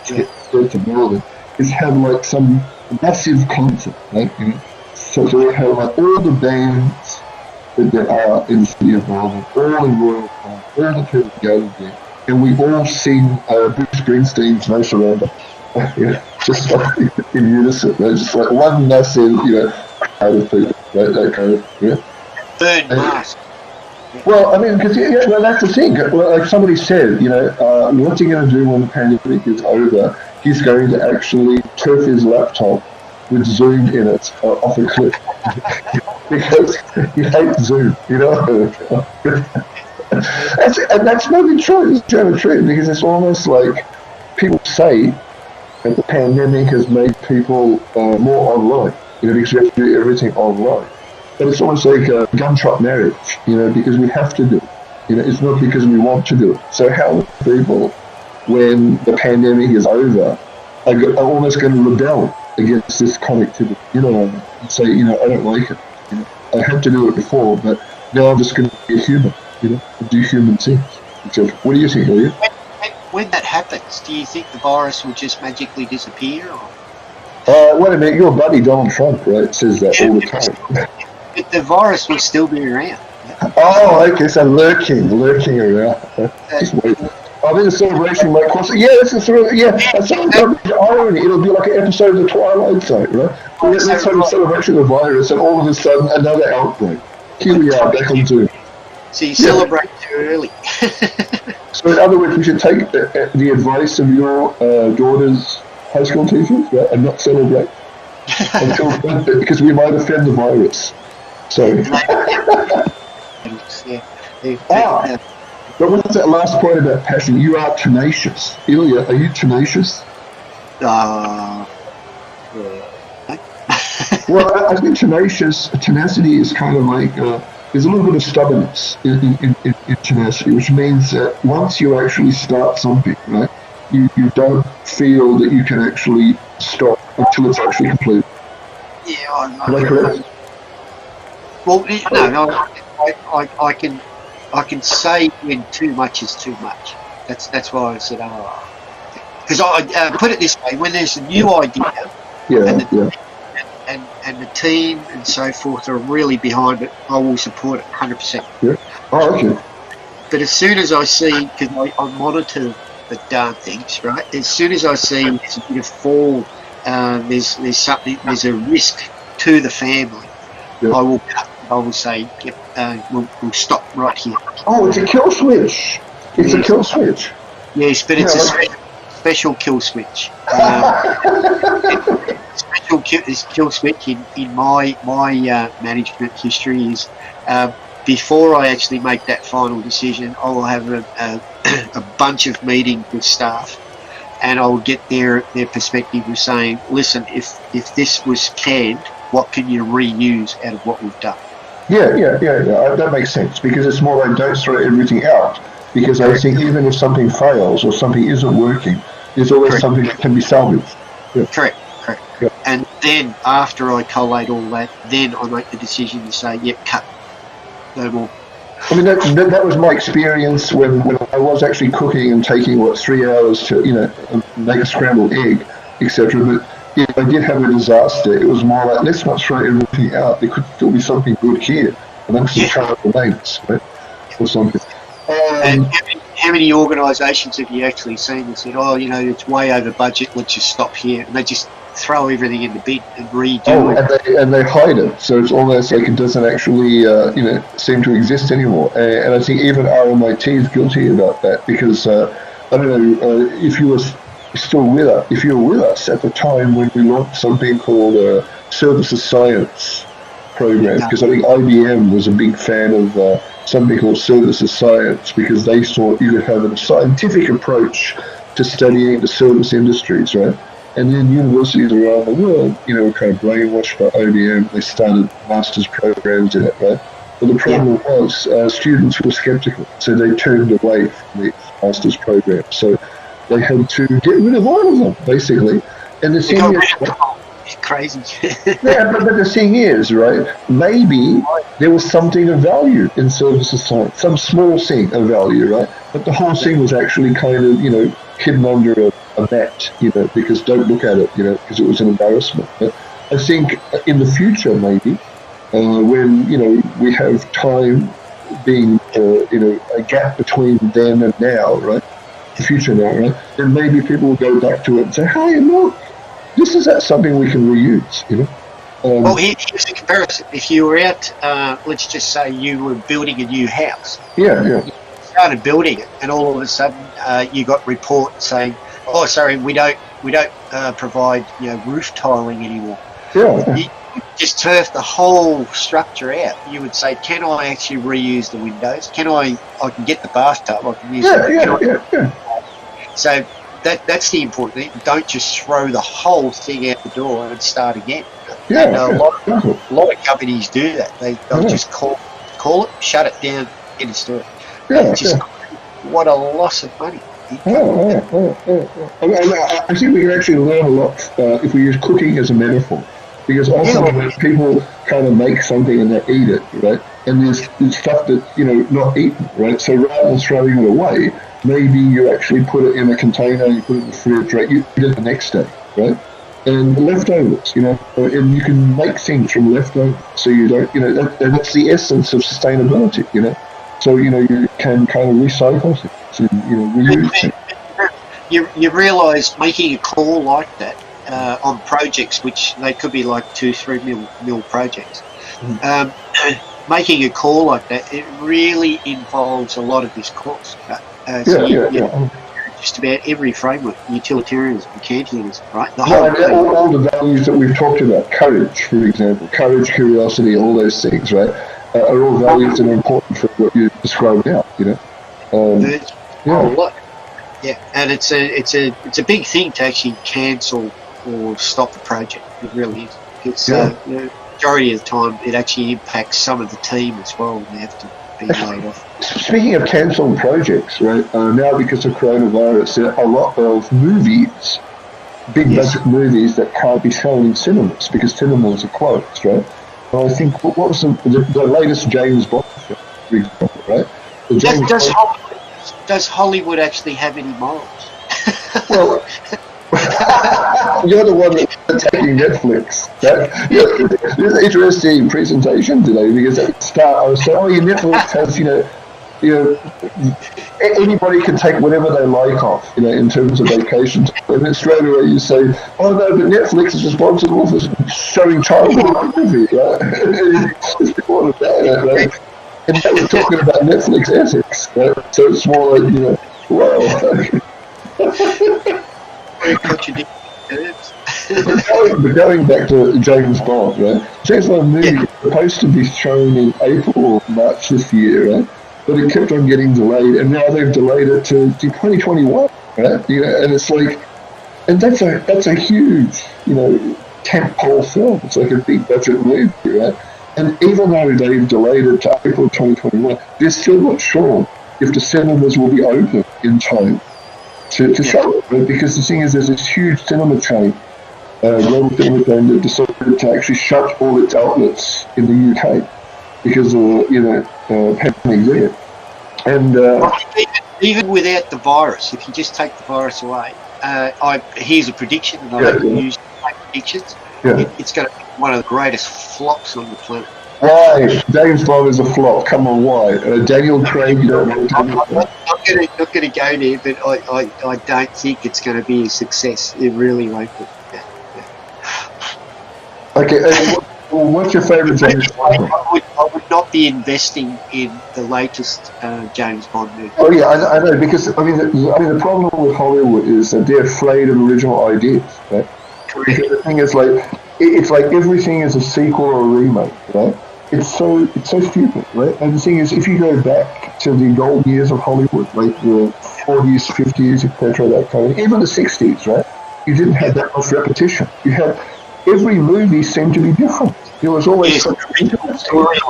Get to Melbourne, is have like some massive concert, right? So we have like all the bands that there are in the city of Melbourne, all in Royal Park, all the people gathered there, and we all sing Bruce Springsteen's "No Surrender." Just like in unison, just like one massive, crowd of people, right? That kind of, Third mask. Well, I mean, because that's the thing. Well, like somebody said, what's he going to do when the pandemic is over? He's going to actually turf his laptop with Zoom in it off a cliff because he hates Zoom, and that's maybe true. It's true because it's almost like people say that the pandemic has made people more online, because we have to do everything online. But it's almost like a gunshot marriage, because we have to do it. It's not because we want to do it. So how people, when the pandemic is over, are almost going to rebel against this connectivity, and say, I don't like it. I had to do it before, but now I'm just going to be a human, and do human things. So what do you think, Elliot? When that happens, do you think the virus will just magically disappear? Or? Wait a minute, your buddy Donald Trump, right, says that all the time. But the virus will still be around. Oh, okay, so lurking around. Just wait. I think the celebration might cost. Yeah, that's a sort of irony. It'll be like an episode of the Twilight Zone, right? Let's have a celebration of the virus, and all of a sudden another outbreak. Here we are, back on Zoom. So you celebrate too early. So in other words, we should take the advice of your daughter's high school teachers, right, and not celebrate because we might offend the virus. So. But what's that last point about passion? You are tenacious. Ilya, are you tenacious? Yeah. Well, I think tenacity is kind of like, there's a little bit of stubbornness in tenacity, which means that once you actually start something, right, you don't feel that you can actually stop until it's actually completed. Yeah, Am I correct? Well, no, I can say when too much is too much. That's why I said, because I put it this way: when there's a new idea, and the team and so forth are really behind it, I will support it 100%. Yeah. Oh, okay. But as soon as I see, because I monitor the darn things, right? As soon as I see there's a bit of fall, there's a risk to the family, I will cut. I will say, we'll stop right here. Oh, it's a kill switch. It's a kill switch. Yes, but it's a special kill switch. Special kill switch in my management history is before I actually make that final decision, I will have a bunch of meetings with staff, and I will get their perspective of saying, listen, if this was canned, what can you reuse out of what we've done? Yeah. That makes sense, because it's more like don't throw everything out. Because I think even if something fails or something isn't working, there's always something that can be salvaged. Yeah. Correct. Yeah. And then after I collate all that, then I make the decision to say, yep, cut. No more. I mean, that was my experience when I was actually cooking and taking 3 hours to make a scrambled egg, etc. But if I did have a disaster, it was more like, let's not throw everything out. There could still be something good here amongst the charred remains, right? Or something. And how many organisations have you actually seen that said, it's way over budget, let's just stop here, and they just throw everything in the bin and redo it. And they hide it, so it's almost like it doesn't actually seem to exist anymore. And I think even RMIT is guilty about that, because I don't know if you were still with us. If you were with us at the time when we launched something called Services Science program, because I think IBM was a big fan of something called Services Science, because they thought you could have a scientific approach to studying the service industries, right? And then universities around the world, were kind of brainwashed by IBM. They started master's programs in it, right? But the problem was students were skeptical, so they turned away from the master's programs. So they had to get rid of all of them, basically. And the thing is, it's crazy. but the thing is, right, maybe there was something of value in services science, some small thing of value, right? But the whole thing was actually kind of, hidden under a mat, because don't look at it, because it was an embarrassment. But I think in the future, maybe, when, we have time being, a gap between then and now, right? The future now, right? Then maybe people will go back to it and say, hey, look, this is something we can reuse, Well, here's a comparison. If you were out, let's just say you were building a new house. Yeah. You started building it, and all of a sudden you got reports saying, "Oh, sorry, we don't provide roof tiling anymore." Yeah. You just turf the whole structure out. You would say, "Can I actually reuse the windows? Can I can get the bathtub. I can use it." Yeah. So that's the important thing. Don't just throw the whole thing out the door and start again. Yeah, and a lot of companies do that. They'll just call it, shut it down, get it started. Yeah, Just what a loss of money. I think we can actually learn a lot if we use cooking as a metaphor, because often when people kind of make something and they eat it, right, and there's stuff that not eaten, right. So rather than throwing it away, maybe you actually put it in a container, you put it in the fridge, right. You eat it the next day, right. And the leftovers, and you can make things from leftovers, so you don't, and that's the essence of sustainability, So you can kind of recycle things, and reuse things. You realise making a call like that on projects, which they could be like 2-3 mil projects, making a call like that, it really involves a lot of this course. Just about every framework, utilitarianism, Kantianism, right? All the values that we've talked about, courage, for example, courage, curiosity, all those things, right, are all values that are important for what you described now. Yeah, and it's a big thing to actually cancel or stop the project. It really is. It's the majority of the time it actually impacts some of the team as well, and they have to be laid off. Speaking of cancelled projects, right? Now because of coronavirus, there are a lot of movies, big budget movies that can't be shown in cinemas because cinemas are closed, right? And I think what was the latest James Bond film, for example, right? Does Hollywood actually have any morals? Well, you're the one that's attacking Netflix. It's an interesting presentation today because at the start I was saying, Netflix has, anybody can take whatever they like off, in terms of vacations. And then straight away you say, oh no, but Netflix is responsible for showing child pornography, right? Right? And that was talking about Netflix ethics, right? So it's more like, well. Very contradictory terms. But going back to James Bond, right? James Bond movie was supposed to be shown in April or March this year, right? But it kept on getting delayed, and now they've delayed it to 2021, right? And it's like, and that's a huge, tentpole film. It's like a big budget movie, right? And even though they've delayed it to April 2021, they're still not sure if the cinemas will be open in time to show it, right? Because the thing is, there's this huge cinema chain, global cinema chain, that decided to actually shut all its outlets in the UK because of pandemic there. And even without the virus, if you just take the virus away, here's a prediction, and I don't use predictions. It's going to be one of the greatest flops on the planet. Why? James Bond is a flop. Come on, why? Daniel Craig. I'm not going to go there, but I don't think it's going to be a success. It really won't be. Okay. What's your favourite James Bond? I would not be investing in the latest James Bond movie. Oh yeah, I know, because the problem with Hollywood is that they're afraid of original ideas, right? Correct. Because the thing is, it's like everything is a sequel or a remake, right? It's so stupid, right? And the thing is, if you go back to the golden years of Hollywood, like the 40s, 50s, etc., that kind of, even the 60s, right? You didn't have that much repetition. You had every movie seemed to be different. There was always something correct.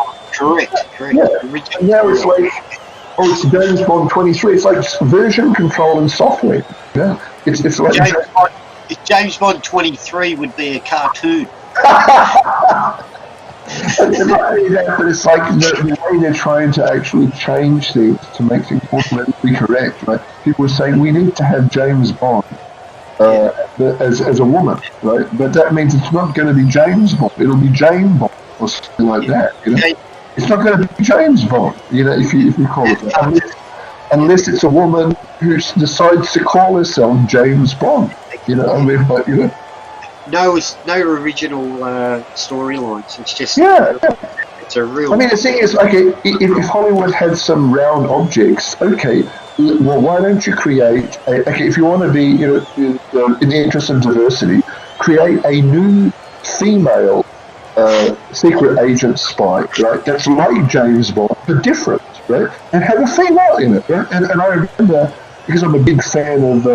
Yeah. And now it's like, it's James Bond 23. It's like version control and software. Yeah, it's like James Bond 23 would be a cartoon. But it's like the way they're trying to actually change things to make things automatically correct, right? People are saying we need to have James Bond as a woman, right? But that means it's not going to be James Bond. It'll be Jane Bond or something like that. It's not going to be James Bond. If you call it that, unless it's a woman who decides to call herself James Bond. No original storylines. It's just it's a real. I mean, the thing is, okay, if Hollywood had some round objects, okay, well, why don't you create? If you want to be, in the interest of diversity, create a new female secret agent spy, right? That's like James Bond, but different, right? And have a female in it, right? And I remember, because I'm a big fan of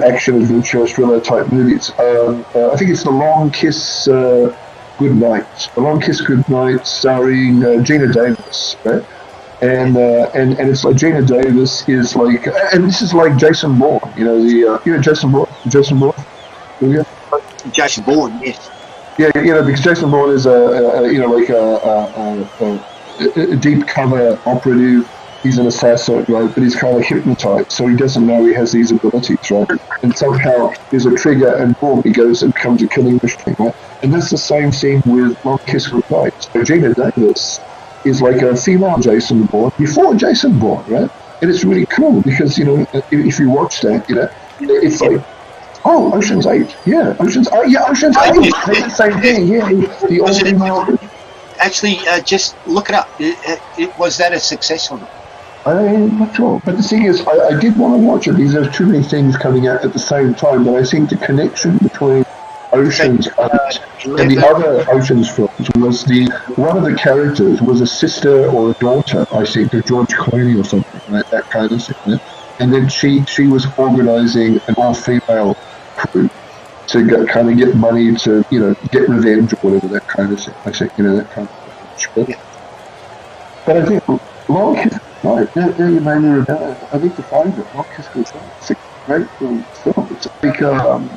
action, adventure, thriller type movies. I think it's The Long Kiss Goodnight. The Long Kiss Goodnight, starring Gina Davis, right? and it's like Gina Davis is like, and this is like Jason Bourne, Jason Bourne. Yeah. Jason Bourne, yes. Yeah, because Jason Bourne is a deep cover operative. He's an assassin, right? But he's kind of hypnotized, so he doesn't know he has these abilities, right? And somehow there's a trigger, and boom, he goes and becomes a killing machine, right? And that's the same thing with Long Kiss Goodnight. So Gina Davis is like a female Jason Bourne before Jason Bourne, right? And it's really cool because if you watch that, it's like, oh, Ocean's 8, yeah, Ocean's 8, it's the same thing, yeah, the all female. Actually, just look it up. Was that a success or not? I'm not sure. But the thing is, I did want to watch it because there's too many things coming out at the same time. But I think the connection between Ocean's 8 and the other Ocean's films was one of the characters was a sister or a daughter, I think, of George Clooney or something, right? That kind of thing. Right? And then she was organizing an all-female crew to kind of get money to, get revenge or whatever, that kind of thing. I think, that kind of thing. But I think Long Kiss Goodnight, there you made me remember. I need to find it. Long Kiss Goodnight. It's a great film. It's like,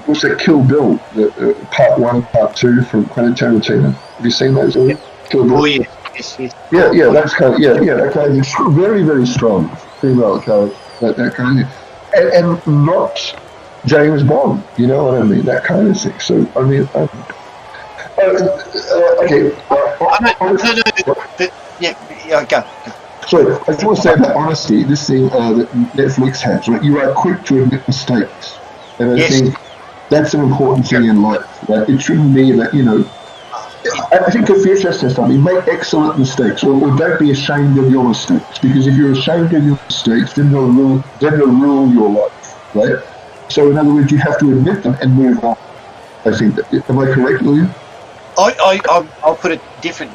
what's that, Kill Bill, part 1 and part 2 from Quentin Tarantino. Have you seen those? Yeah. Kill Bill? Oh, yeah. Yes. Yeah, that's kind of, that kind of very, very strong female character, that kind of thing. And not James Bond, you know what I mean? That kind of thing. So, I mean, okay. Go. So, I just want to say about honesty, this thing that Netflix has, right? You are quick to admit mistakes. And I think that's an important thing in life. Right? It shouldn't be that, I think Confucius says something, make excellent mistakes, or don't be ashamed of your mistakes. Because if you're ashamed of your mistakes, then they'll rule your life, right? So in other words, you have to admit them and move on. I think that. Am I correct, William? I'll put a different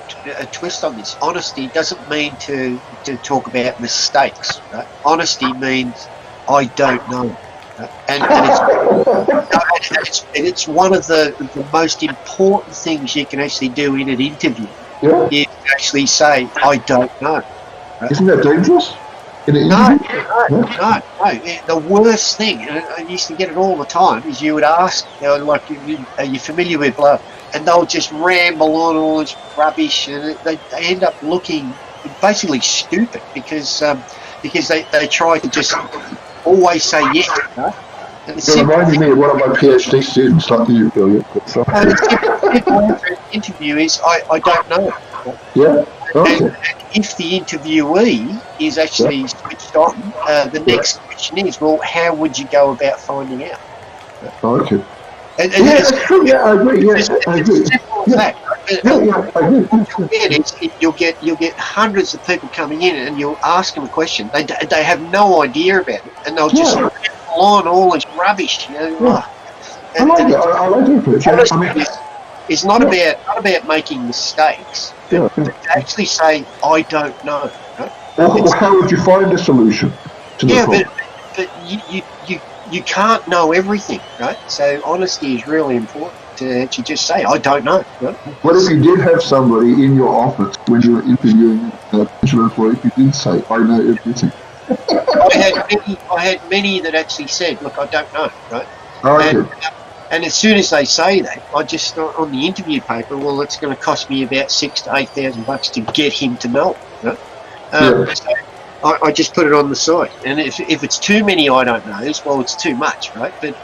twist on this. Honesty doesn't mean to talk about mistakes. Right? Honesty means I don't know, right? and it's one of the most important things you can actually do in an interview. Yeah. You actually say I don't know. Right? Isn't that dangerous? No. The worst thing, and I used to get it all the time, is you would ask, are you familiar with blah? And they'll just ramble on all this rubbish, and they end up looking basically stupid because they try to just always say yes. Right? And it reminded me of one of my PhD students, like you, William. The interview is I don't know. Yeah. Okay. And if the interviewee is actually switched on, the next question is, well, how would you go about finding out? Okay. And that's true. Yeah, I agree. Yeah, I agree. It's simple as that. I agree. You'll get hundreds of people coming in, and you'll ask them a question. They have no idea about it, and they'll just ramble on all this rubbish. I like it. I like the approach. It's not about making mistakes. To actually say I don't know. Right? Or how would you find a solution to the problem? But you can't know everything, right? So honesty is really important to actually just say I don't know. Right? What if you did have somebody in your office when you were interviewing a potential employee who did say I know everything? I had many that actually said, look, I don't know, right? And as soon as they say that, I just on the interview paper, well, it's going to cost me about $6,000 to $8,000 to get him to know. Right? So I just put it on the site, and if it's too many I don't knows, well, it's too much, right? But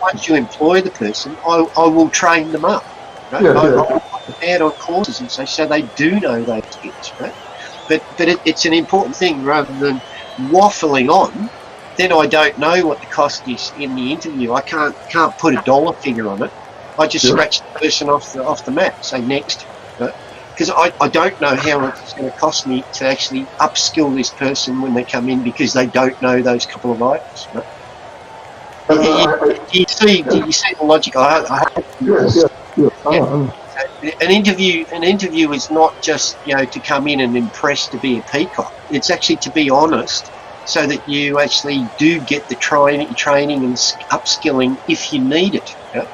once you employ the person, I will train them up. Right? I'll put them out on courses and so they do know those bits, right? But it's an important thing rather than waffling on. Then I don't know what the cost is in the interview. I can't put a dollar figure on it. I just scratch the person off the map. Say next, because I don't know how much it's going to cost me to actually upskill this person when they come in because they don't know those couple of items. Right? Do you see the logic? An interview is not just to come in and impress to be a peacock. It's actually to be honest, so that you actually do get the training and upskilling if you need it. Yeah?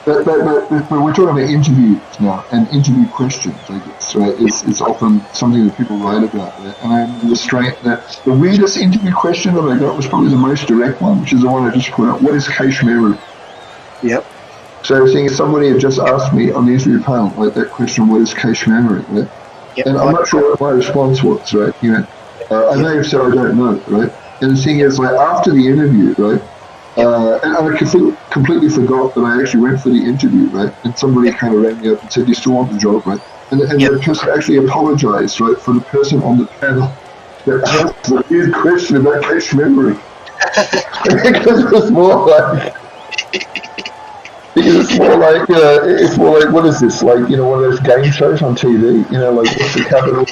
But we're talking about interviews now, and interview questions, I guess, right? It's often something that people write about, right? And the weirdest interview question that I got was probably the most direct one, which is the one I just put up. What is cache memory? Yep. So I was thinking somebody had just asked me on the interview panel, like, that question, what is cache memory, right? Yep. And I'm not sure what my response was, right? I may have said I don't know, right? And the thing is, like, after the interview, right? And I completely forgot that I actually went for the interview, right? And somebody kind of rang me up and said, "Do you still want the job, right?" And the person actually apologized, right, for the person on the panel that asked the weird question about cache memory. Because it's more like, it's more like, what is this? Like, one of those game shows on TV, like, what's the capital of,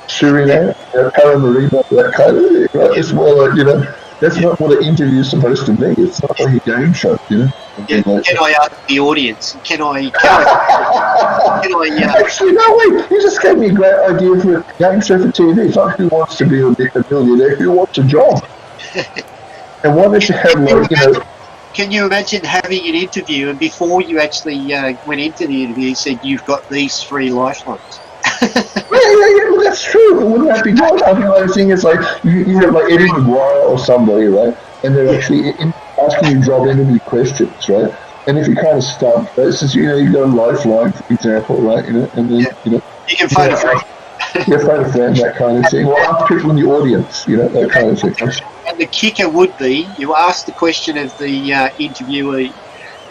Suriname, Paramaribo, that kind of thing, right? It's more like, that's not what an interview is supposed to be. It's not like a game show, Yeah. Like, can I ask the audience? Can I Actually, no, wait. You just gave me a great idea for a game show for TV. It's not who wants to be a millionaire, who wants a job. And why don't you have, Can you imagine having an interview, and before you actually went into the interview, you said you've got these 3 lifelines? Well, that's true. But wouldn't that be good? I mean, the thing is, like, you have like Eddie McGuire or somebody, right? And they're actually asking you job interview questions, right? And if you kind of stump, right, since you got a lifeline, for example, right? And then you can phone a friend. Phone a friend, that kind of thing. Well, ask people in the audience, that kind of thing. And the kicker would be, you ask the question of the interviewee,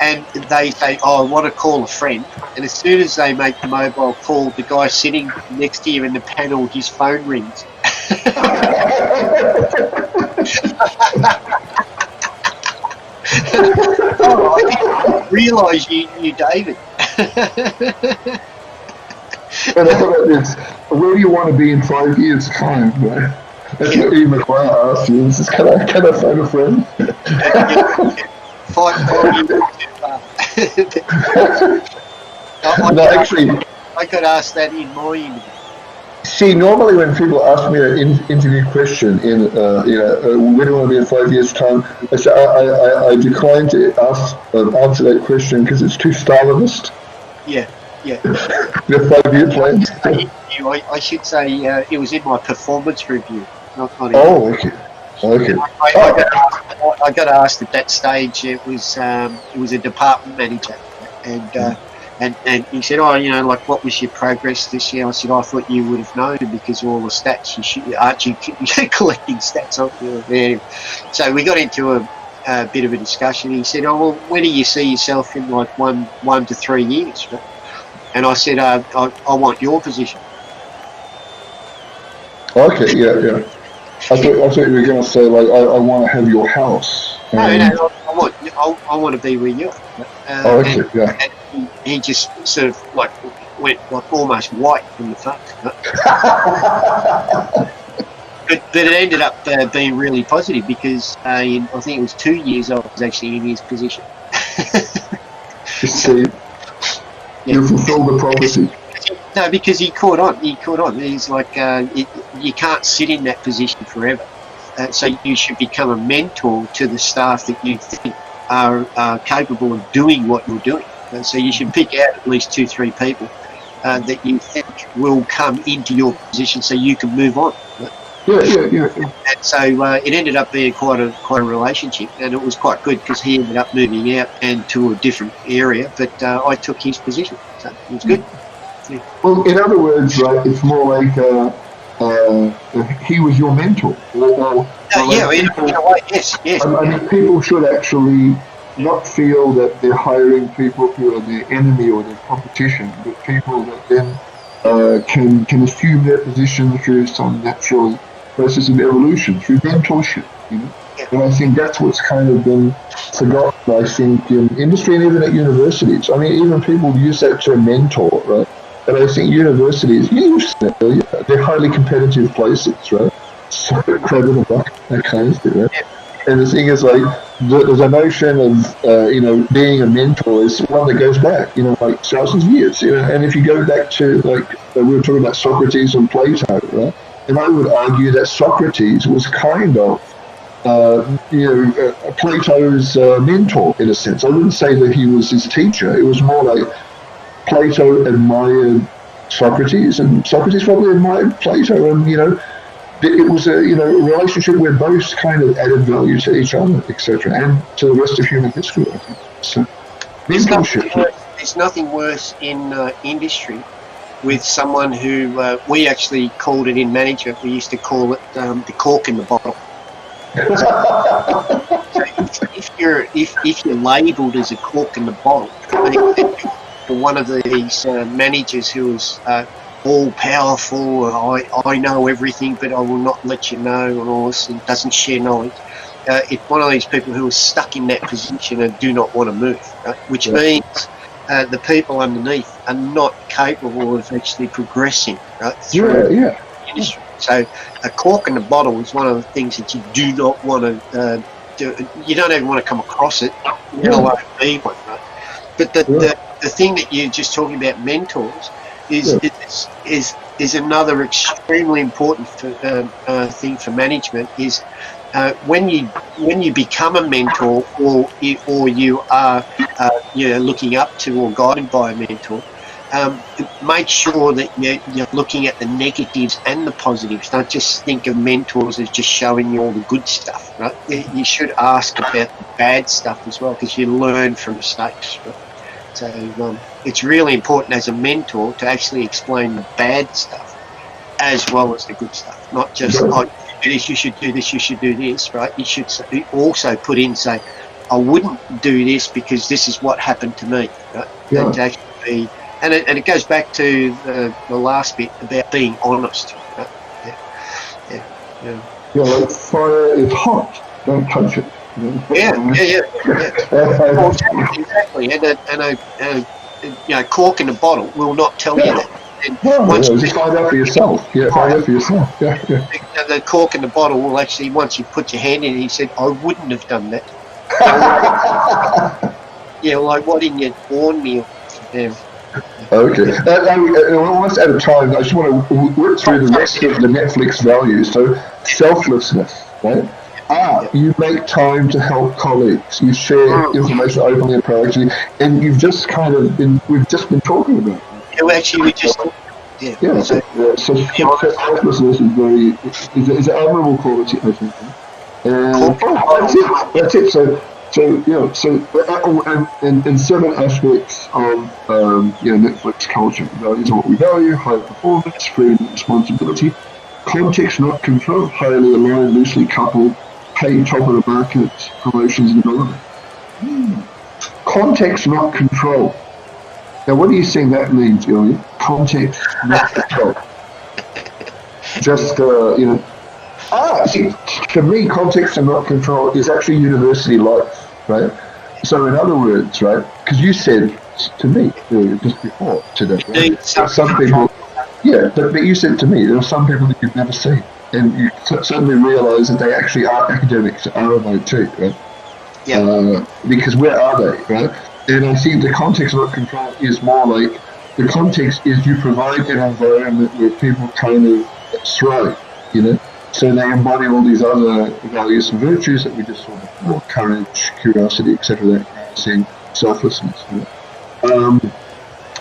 and they say, "Oh, I want to call a friend." And as soon as they make the mobile call, the guy sitting next to you in the panel, his phone rings. Oh, I didn't realise you David. And how about this? Where do you want to be in 5 years' time, right? That's what Eddie McGuire asked you. Is, can I phone a friend? 5 years too far. I got asked that in my interview. See, normally when people ask me an interview question where do you want to be in 5 years' time, I say I decline to answer that question because it's too Stalinist. Yeah. The 5-year plans. I should say it was in my performance review, not okay. I got asked at that stage. It was a department manager, and he said, like, what was your progress this year? I said, I thought you would have known because of all the stats. Aren't you collecting stats off there? So we got into a bit of a discussion. He said, "Oh, well, where do you see yourself in like 1 to 3 years?" And I said, I want your position. Okay, yeah. I thought you were going to say, like, I want to have your house. No, I want to be with you. And he just sort of like went like almost white from the face. But it ended up being really positive because I think it was 2 years I was actually in his position. See, you fulfilled the prophecy. No, because he caught on. He's like, you can't sit in that position forever. So you should become a mentor to the staff that you think are capable of doing what you're doing. So you should pick out at least 2-3 people that you think will come into your position so you can move on. Yeah. And so it ended up being quite a relationship, and it was quite good because he ended up moving out and to a different area, but I took his position, so it was good. Yeah. Well, in other words, right, it's more like he was your mentor. In a way, yes. I mean, people should actually not feel that they're hiring people who are their enemy or their competition, but people that then can assume their position through some natural process of evolution, through mentorship. Yeah. And I think that's what's kind of been forgotten, I think, in industry and even at universities. I mean, even people use that term mentor, right? But I think universities use that. They're highly competitive places, right? So crowded in the buck, that kind of thing, right? Yeah. And the thing is, like, there's a notion of, being a mentor is one that goes back, like thousands of years. And if you go back to, like, we were talking about Socrates and Plato, right? And I would argue that Socrates was kind of, Plato's mentor, in a sense. I wouldn't say that he was his teacher. It was more like Plato admired Socrates, and Socrates probably admired Plato, and it was a relationship where both kind of added value to each other, etc., and to the rest of human history. I think so. There's nothing worse in industry with someone who we actually called it in management. We used to call it the cork in the bottle. So if you're labelled as a cork in the bottle, for one of these managers who is all powerful, I know everything, but I will not let you know, and all this, and doesn't share knowledge. It's one of these people who are stuck in that position and do not want to move, right? Which means the people underneath are not capable of actually progressing, right, through the industry. So a cork in the bottle is one of the things that you do not want to do. You don't even want to come across it. You don't want to be one, right? But the thing that you're just talking about, mentors, is another extremely important thing for management. Is when you become a mentor, or you are looking up to or guided by a mentor, make sure that you're looking at the negatives and the positives. Don't just think of mentors as just showing you all the good stuff, right? You should ask about the bad stuff as well, because you learn from mistakes, right? So it's really important as a mentor to actually explain the bad stuff as well as the good stuff, not just you should do this, you should do this, right? You should also put in, say, I wouldn't do this because this is what happened to me, right? Yeah. And to actually be, and it goes back to the last bit about being honest, right? Yeah, like fire is hot, don't touch it. Well, exactly. And a cork in a bottle will not tell you that. Just find out for yourself. Find out for yourself. The cork in the bottle will actually, once you put your hand in it, he said, I wouldn't have done that. Like, why didn't you warn me? Okay. We're almost out of time. I just want to work through the rest of the Netflix values. So, selflessness, right? You make time to help colleagues. You share information openly and proactively, and we've just been talking about it. So selflessness is an admirable quality, I think. That's it. So and 7 aspects of Netflix culture. Values are what we value: high performance, freedom, responsibility, context, not control, highly aligned, loosely coupled, pay top of the market, promotions and development. Context, not control. Now, what do you think that means, Ilya? Context, not control. Just, to me, context and not control is actually university life, right? So, in other words, right, because you said to me, Ilya, just before today, right? Some people, but you said to me, there are some people that you've never seen, and you suddenly realise that they actually are academics at RMIT, right? Yeah. Because where are they, right? And I think the context of control is more like, the context is you provide an environment where people kind of thrive, so they embody all these other values and virtues that we just saw before: courage, curiosity, etc. That saying selflessness.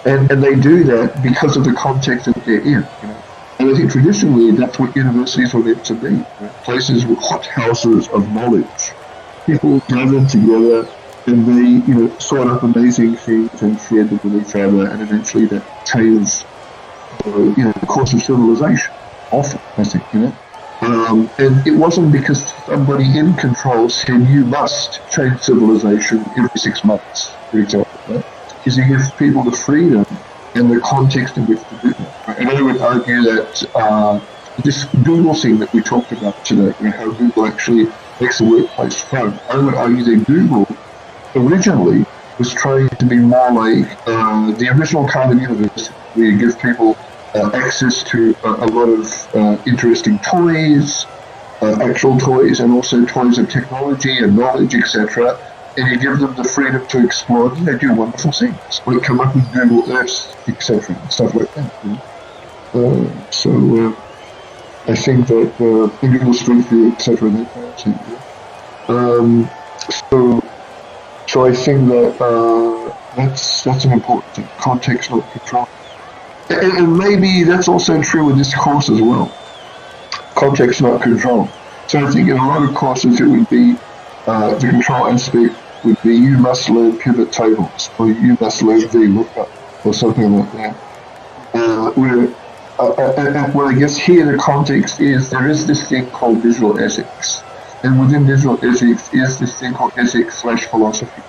And they do that because of the context that they're in. And I think traditionally that's what universities were meant to be, right? Places with hot houses of knowledge. People gathered together, and they, sought up amazing things and shared them with each other, and eventually that changed, the course of civilization. Often, I think, and it wasn't because somebody in control said you must change civilization every 6 months, for example. Right? Because it gives people the freedom and the context in which to do that. Right? And I would argue that this Google thing that we talked about today, how Google actually makes the workplace fun. I would argue that Google originally was trying to be more like the original kind of university, where you give people access to a lot of interesting toys, actual toys, and also toys of technology and knowledge, etc. And you give them the freedom to explore, and they do wonderful things, like come up with Google Earth, etc., and stuff like that. So I think that Google Street View, etc., that kind of thing. So, so I think that that's an important thing. Context, not control. And maybe that's also true with this course as well. Context, not control. So I think in a lot of courses it would be the control aspect would be you must learn pivot tables or you must learn VLOOKUP or something like that. Well, I guess here the context is there is this thing called visual ethics. And within visual ethics is this thing called ethics/philosophy.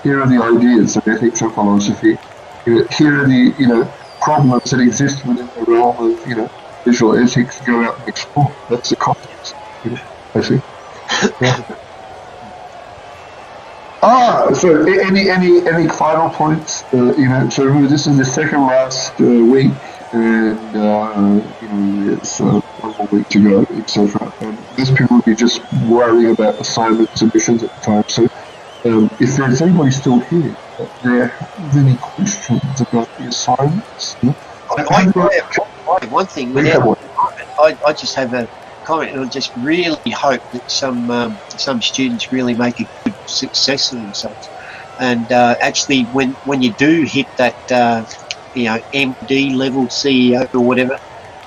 Here are the ideas of ethics and philosophy. Here are the problems that exist within the realm of visual ethics. Go out and explore. That's the context. I see. Yeah. So any final points? So remember this is the second last week, and it's one more week to go, etc. And these people will be just worrying about assignment submissions at the time. So if there's anybody still here, there have any questions about the assignments? I have one thing. I just have a comment, and I just really hope that some students really make a good success of themselves. And actually, when you do hit that MD level CEO or whatever,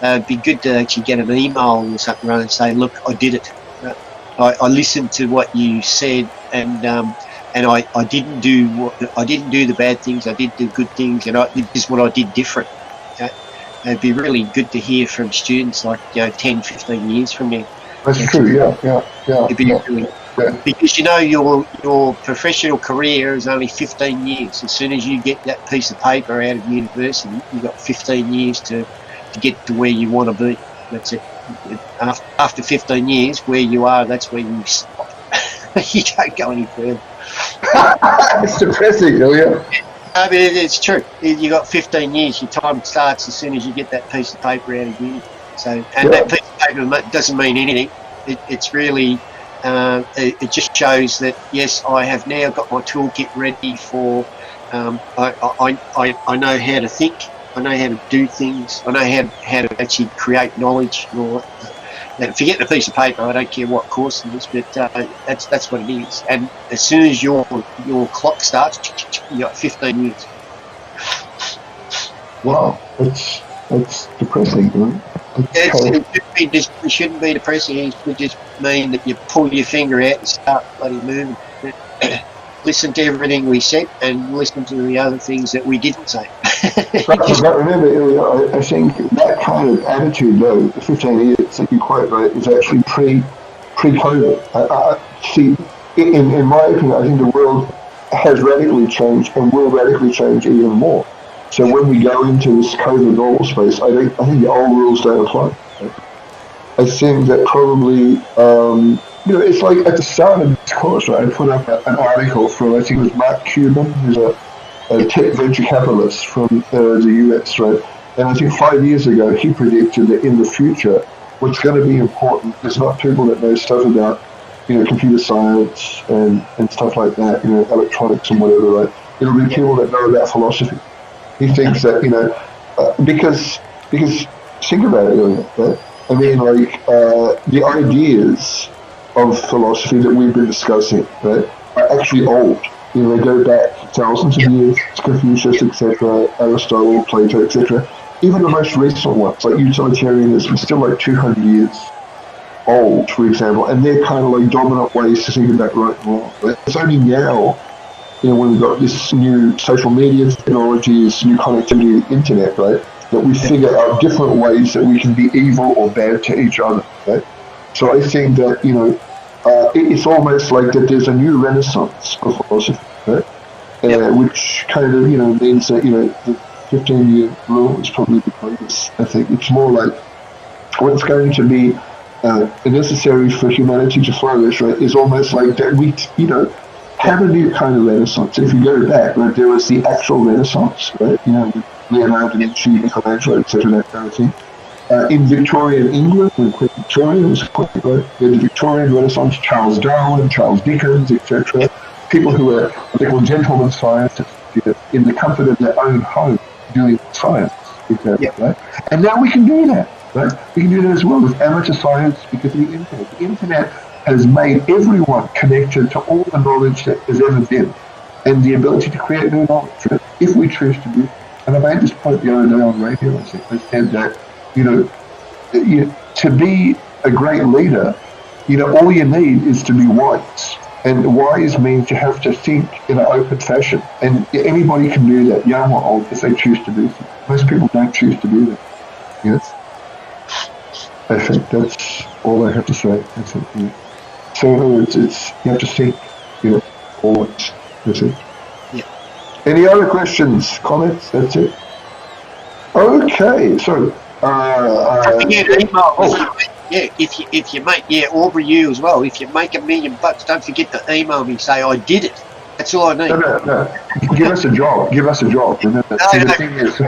it'd be good to actually get an email or something around and say, look, I did it. I listened to what you said, and I didn't do the bad things. I did the good things, and this is what I did different. It'd be really good to hear from students like 10, 15 years from now. That's true. Yeah. It'd be really, because your professional career is only 15 years. As soon as you get that piece of paper out of university, you've got 15 years to get to where you want to be. That's it. After 15 years, where you are, that's where you stop. You don't go any further. It's depressing, yeah. I mean, it's true. You got 15 years. Your time starts as soon as you get that piece of paper out of uni. So, that piece of paper doesn't mean anything. It's really, it just shows that yes, I have now got my toolkit ready for. I know how to think. I know how to do things. I know how to actually create knowledge. Forget the piece of paper. I don't care what course it is, but that's what it is. And as soon as your clock starts, you got 15 years. Wow, that's depressing, right? It shouldn't be depressing. It should just mean that you pull your finger out and start bloody moving. Listen to everything we said and listen to the other things that we didn't say. But remember, Ilya, I think that kind of attitude, though, the 15 years that you quote, right, is actually pre-COVID. See, in my opinion, I think the world has radically changed and will radically change even more. So when we go into this COVID normal space, I think the old rules don't apply. Right? I think that probably, it's like at the start of this course, right, I put up an article from, I think it was Mark Cuban, who's a tech venture capitalist from the US, right? And I think 5 years ago, he predicted that in the future, what's going to be important is not people that know stuff about, computer science and stuff like that, electronics and whatever, right? It'll be people that know about philosophy. He thinks that, because think about it, right? I mean, the ideas of philosophy that we've been discussing, right, are actually old. They go back thousands of years. It's Confucius, etc., Aristotle, Plato, etc. Even the most recent ones, like utilitarianism, is still like 200 years old, for example, and they're kind of like dominant ways to think about right and wrong. Right? It's only now, when we've got this new social media technology, this new connectivity, the internet, right, that we figure out different ways that we can be evil or bad to each other, right? So I think that, it's almost like that there's a new renaissance of philosophy, right? Which kind of, means that, the 15-year rule is probably the greatest. I think it's more like what's going to be necessary for humanity to flourish, right, is almost like that we, have a new kind of renaissance. If you go back, right, there was the actual renaissance, right, with Leonardo da Vinci, Michelangelo, etc., that kind of thing. In Victorian England, when Queen Victoria was queen, right, the Victorian Renaissance, Charles Darwin, Charles Dickens, etc., people who were what they call gentlemen scientists, in the comfort of their own home, doing science, right? And now we can do that, right? We can do that as well with amateur science because of the internet. The internet has made everyone connected to all the knowledge that has ever been and the ability to create new knowledge, right? If we choose to do. And I made this point the other day on radio. I said that, to be a great leader, all you need is to be wise. And wise means you have to think in an open fashion. And anybody can do that, young or old, if they choose to do so. Most people don't choose to do that. Yes? I think that's all I have to say. That's it. Yeah. So in other words, you have to think, always. That's it. Yeah. Any other questions, comments? That's it. Okay, so Don't forget email. If you make Aubrey, you as well. If you make $1 million, don't forget to email me. Say I did it. That's all I need. No. Give us a job. Give us a job. Remember, the thing is,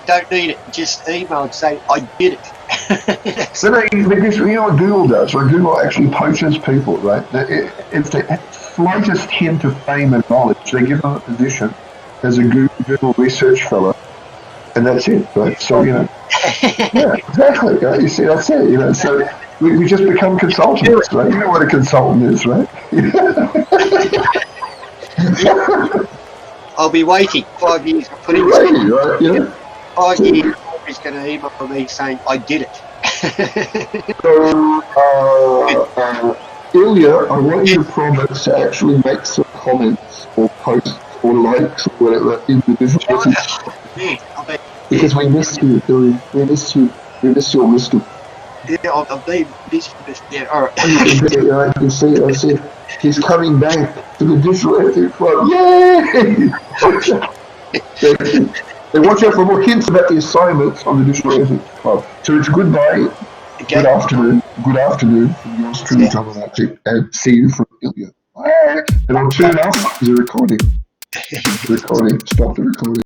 don't need it. Just email and say I did it. Because what Google does? Well, Google actually poaches people, right? If the slightest hint of fame and knowledge, they give them a position as a Google research fellow, and that's it, right? So yeah, exactly. Right? You see, that's it. So we just become consultants, right? You know what a consultant is, right? I'll be waiting 5 years. Right? 5 years. He's going to email me saying I did it. So, Ilya, I want you to promise to actually make some comments or posts or likes or whatever in the business message. Because we missed you, Ilya. We missed you. We missed your wisdom. Yeah, I've been busy. Yeah, all right. I can see it. I see it. He's coming back to the Digital Ethics Club. Yay! And watch out for more hints about the assignments on the Digital Ethics Club. So it's goodbye, good afternoon from yours truly, John Electric, and see you from Ilya. And I'll turn off the recording. Stop the recording.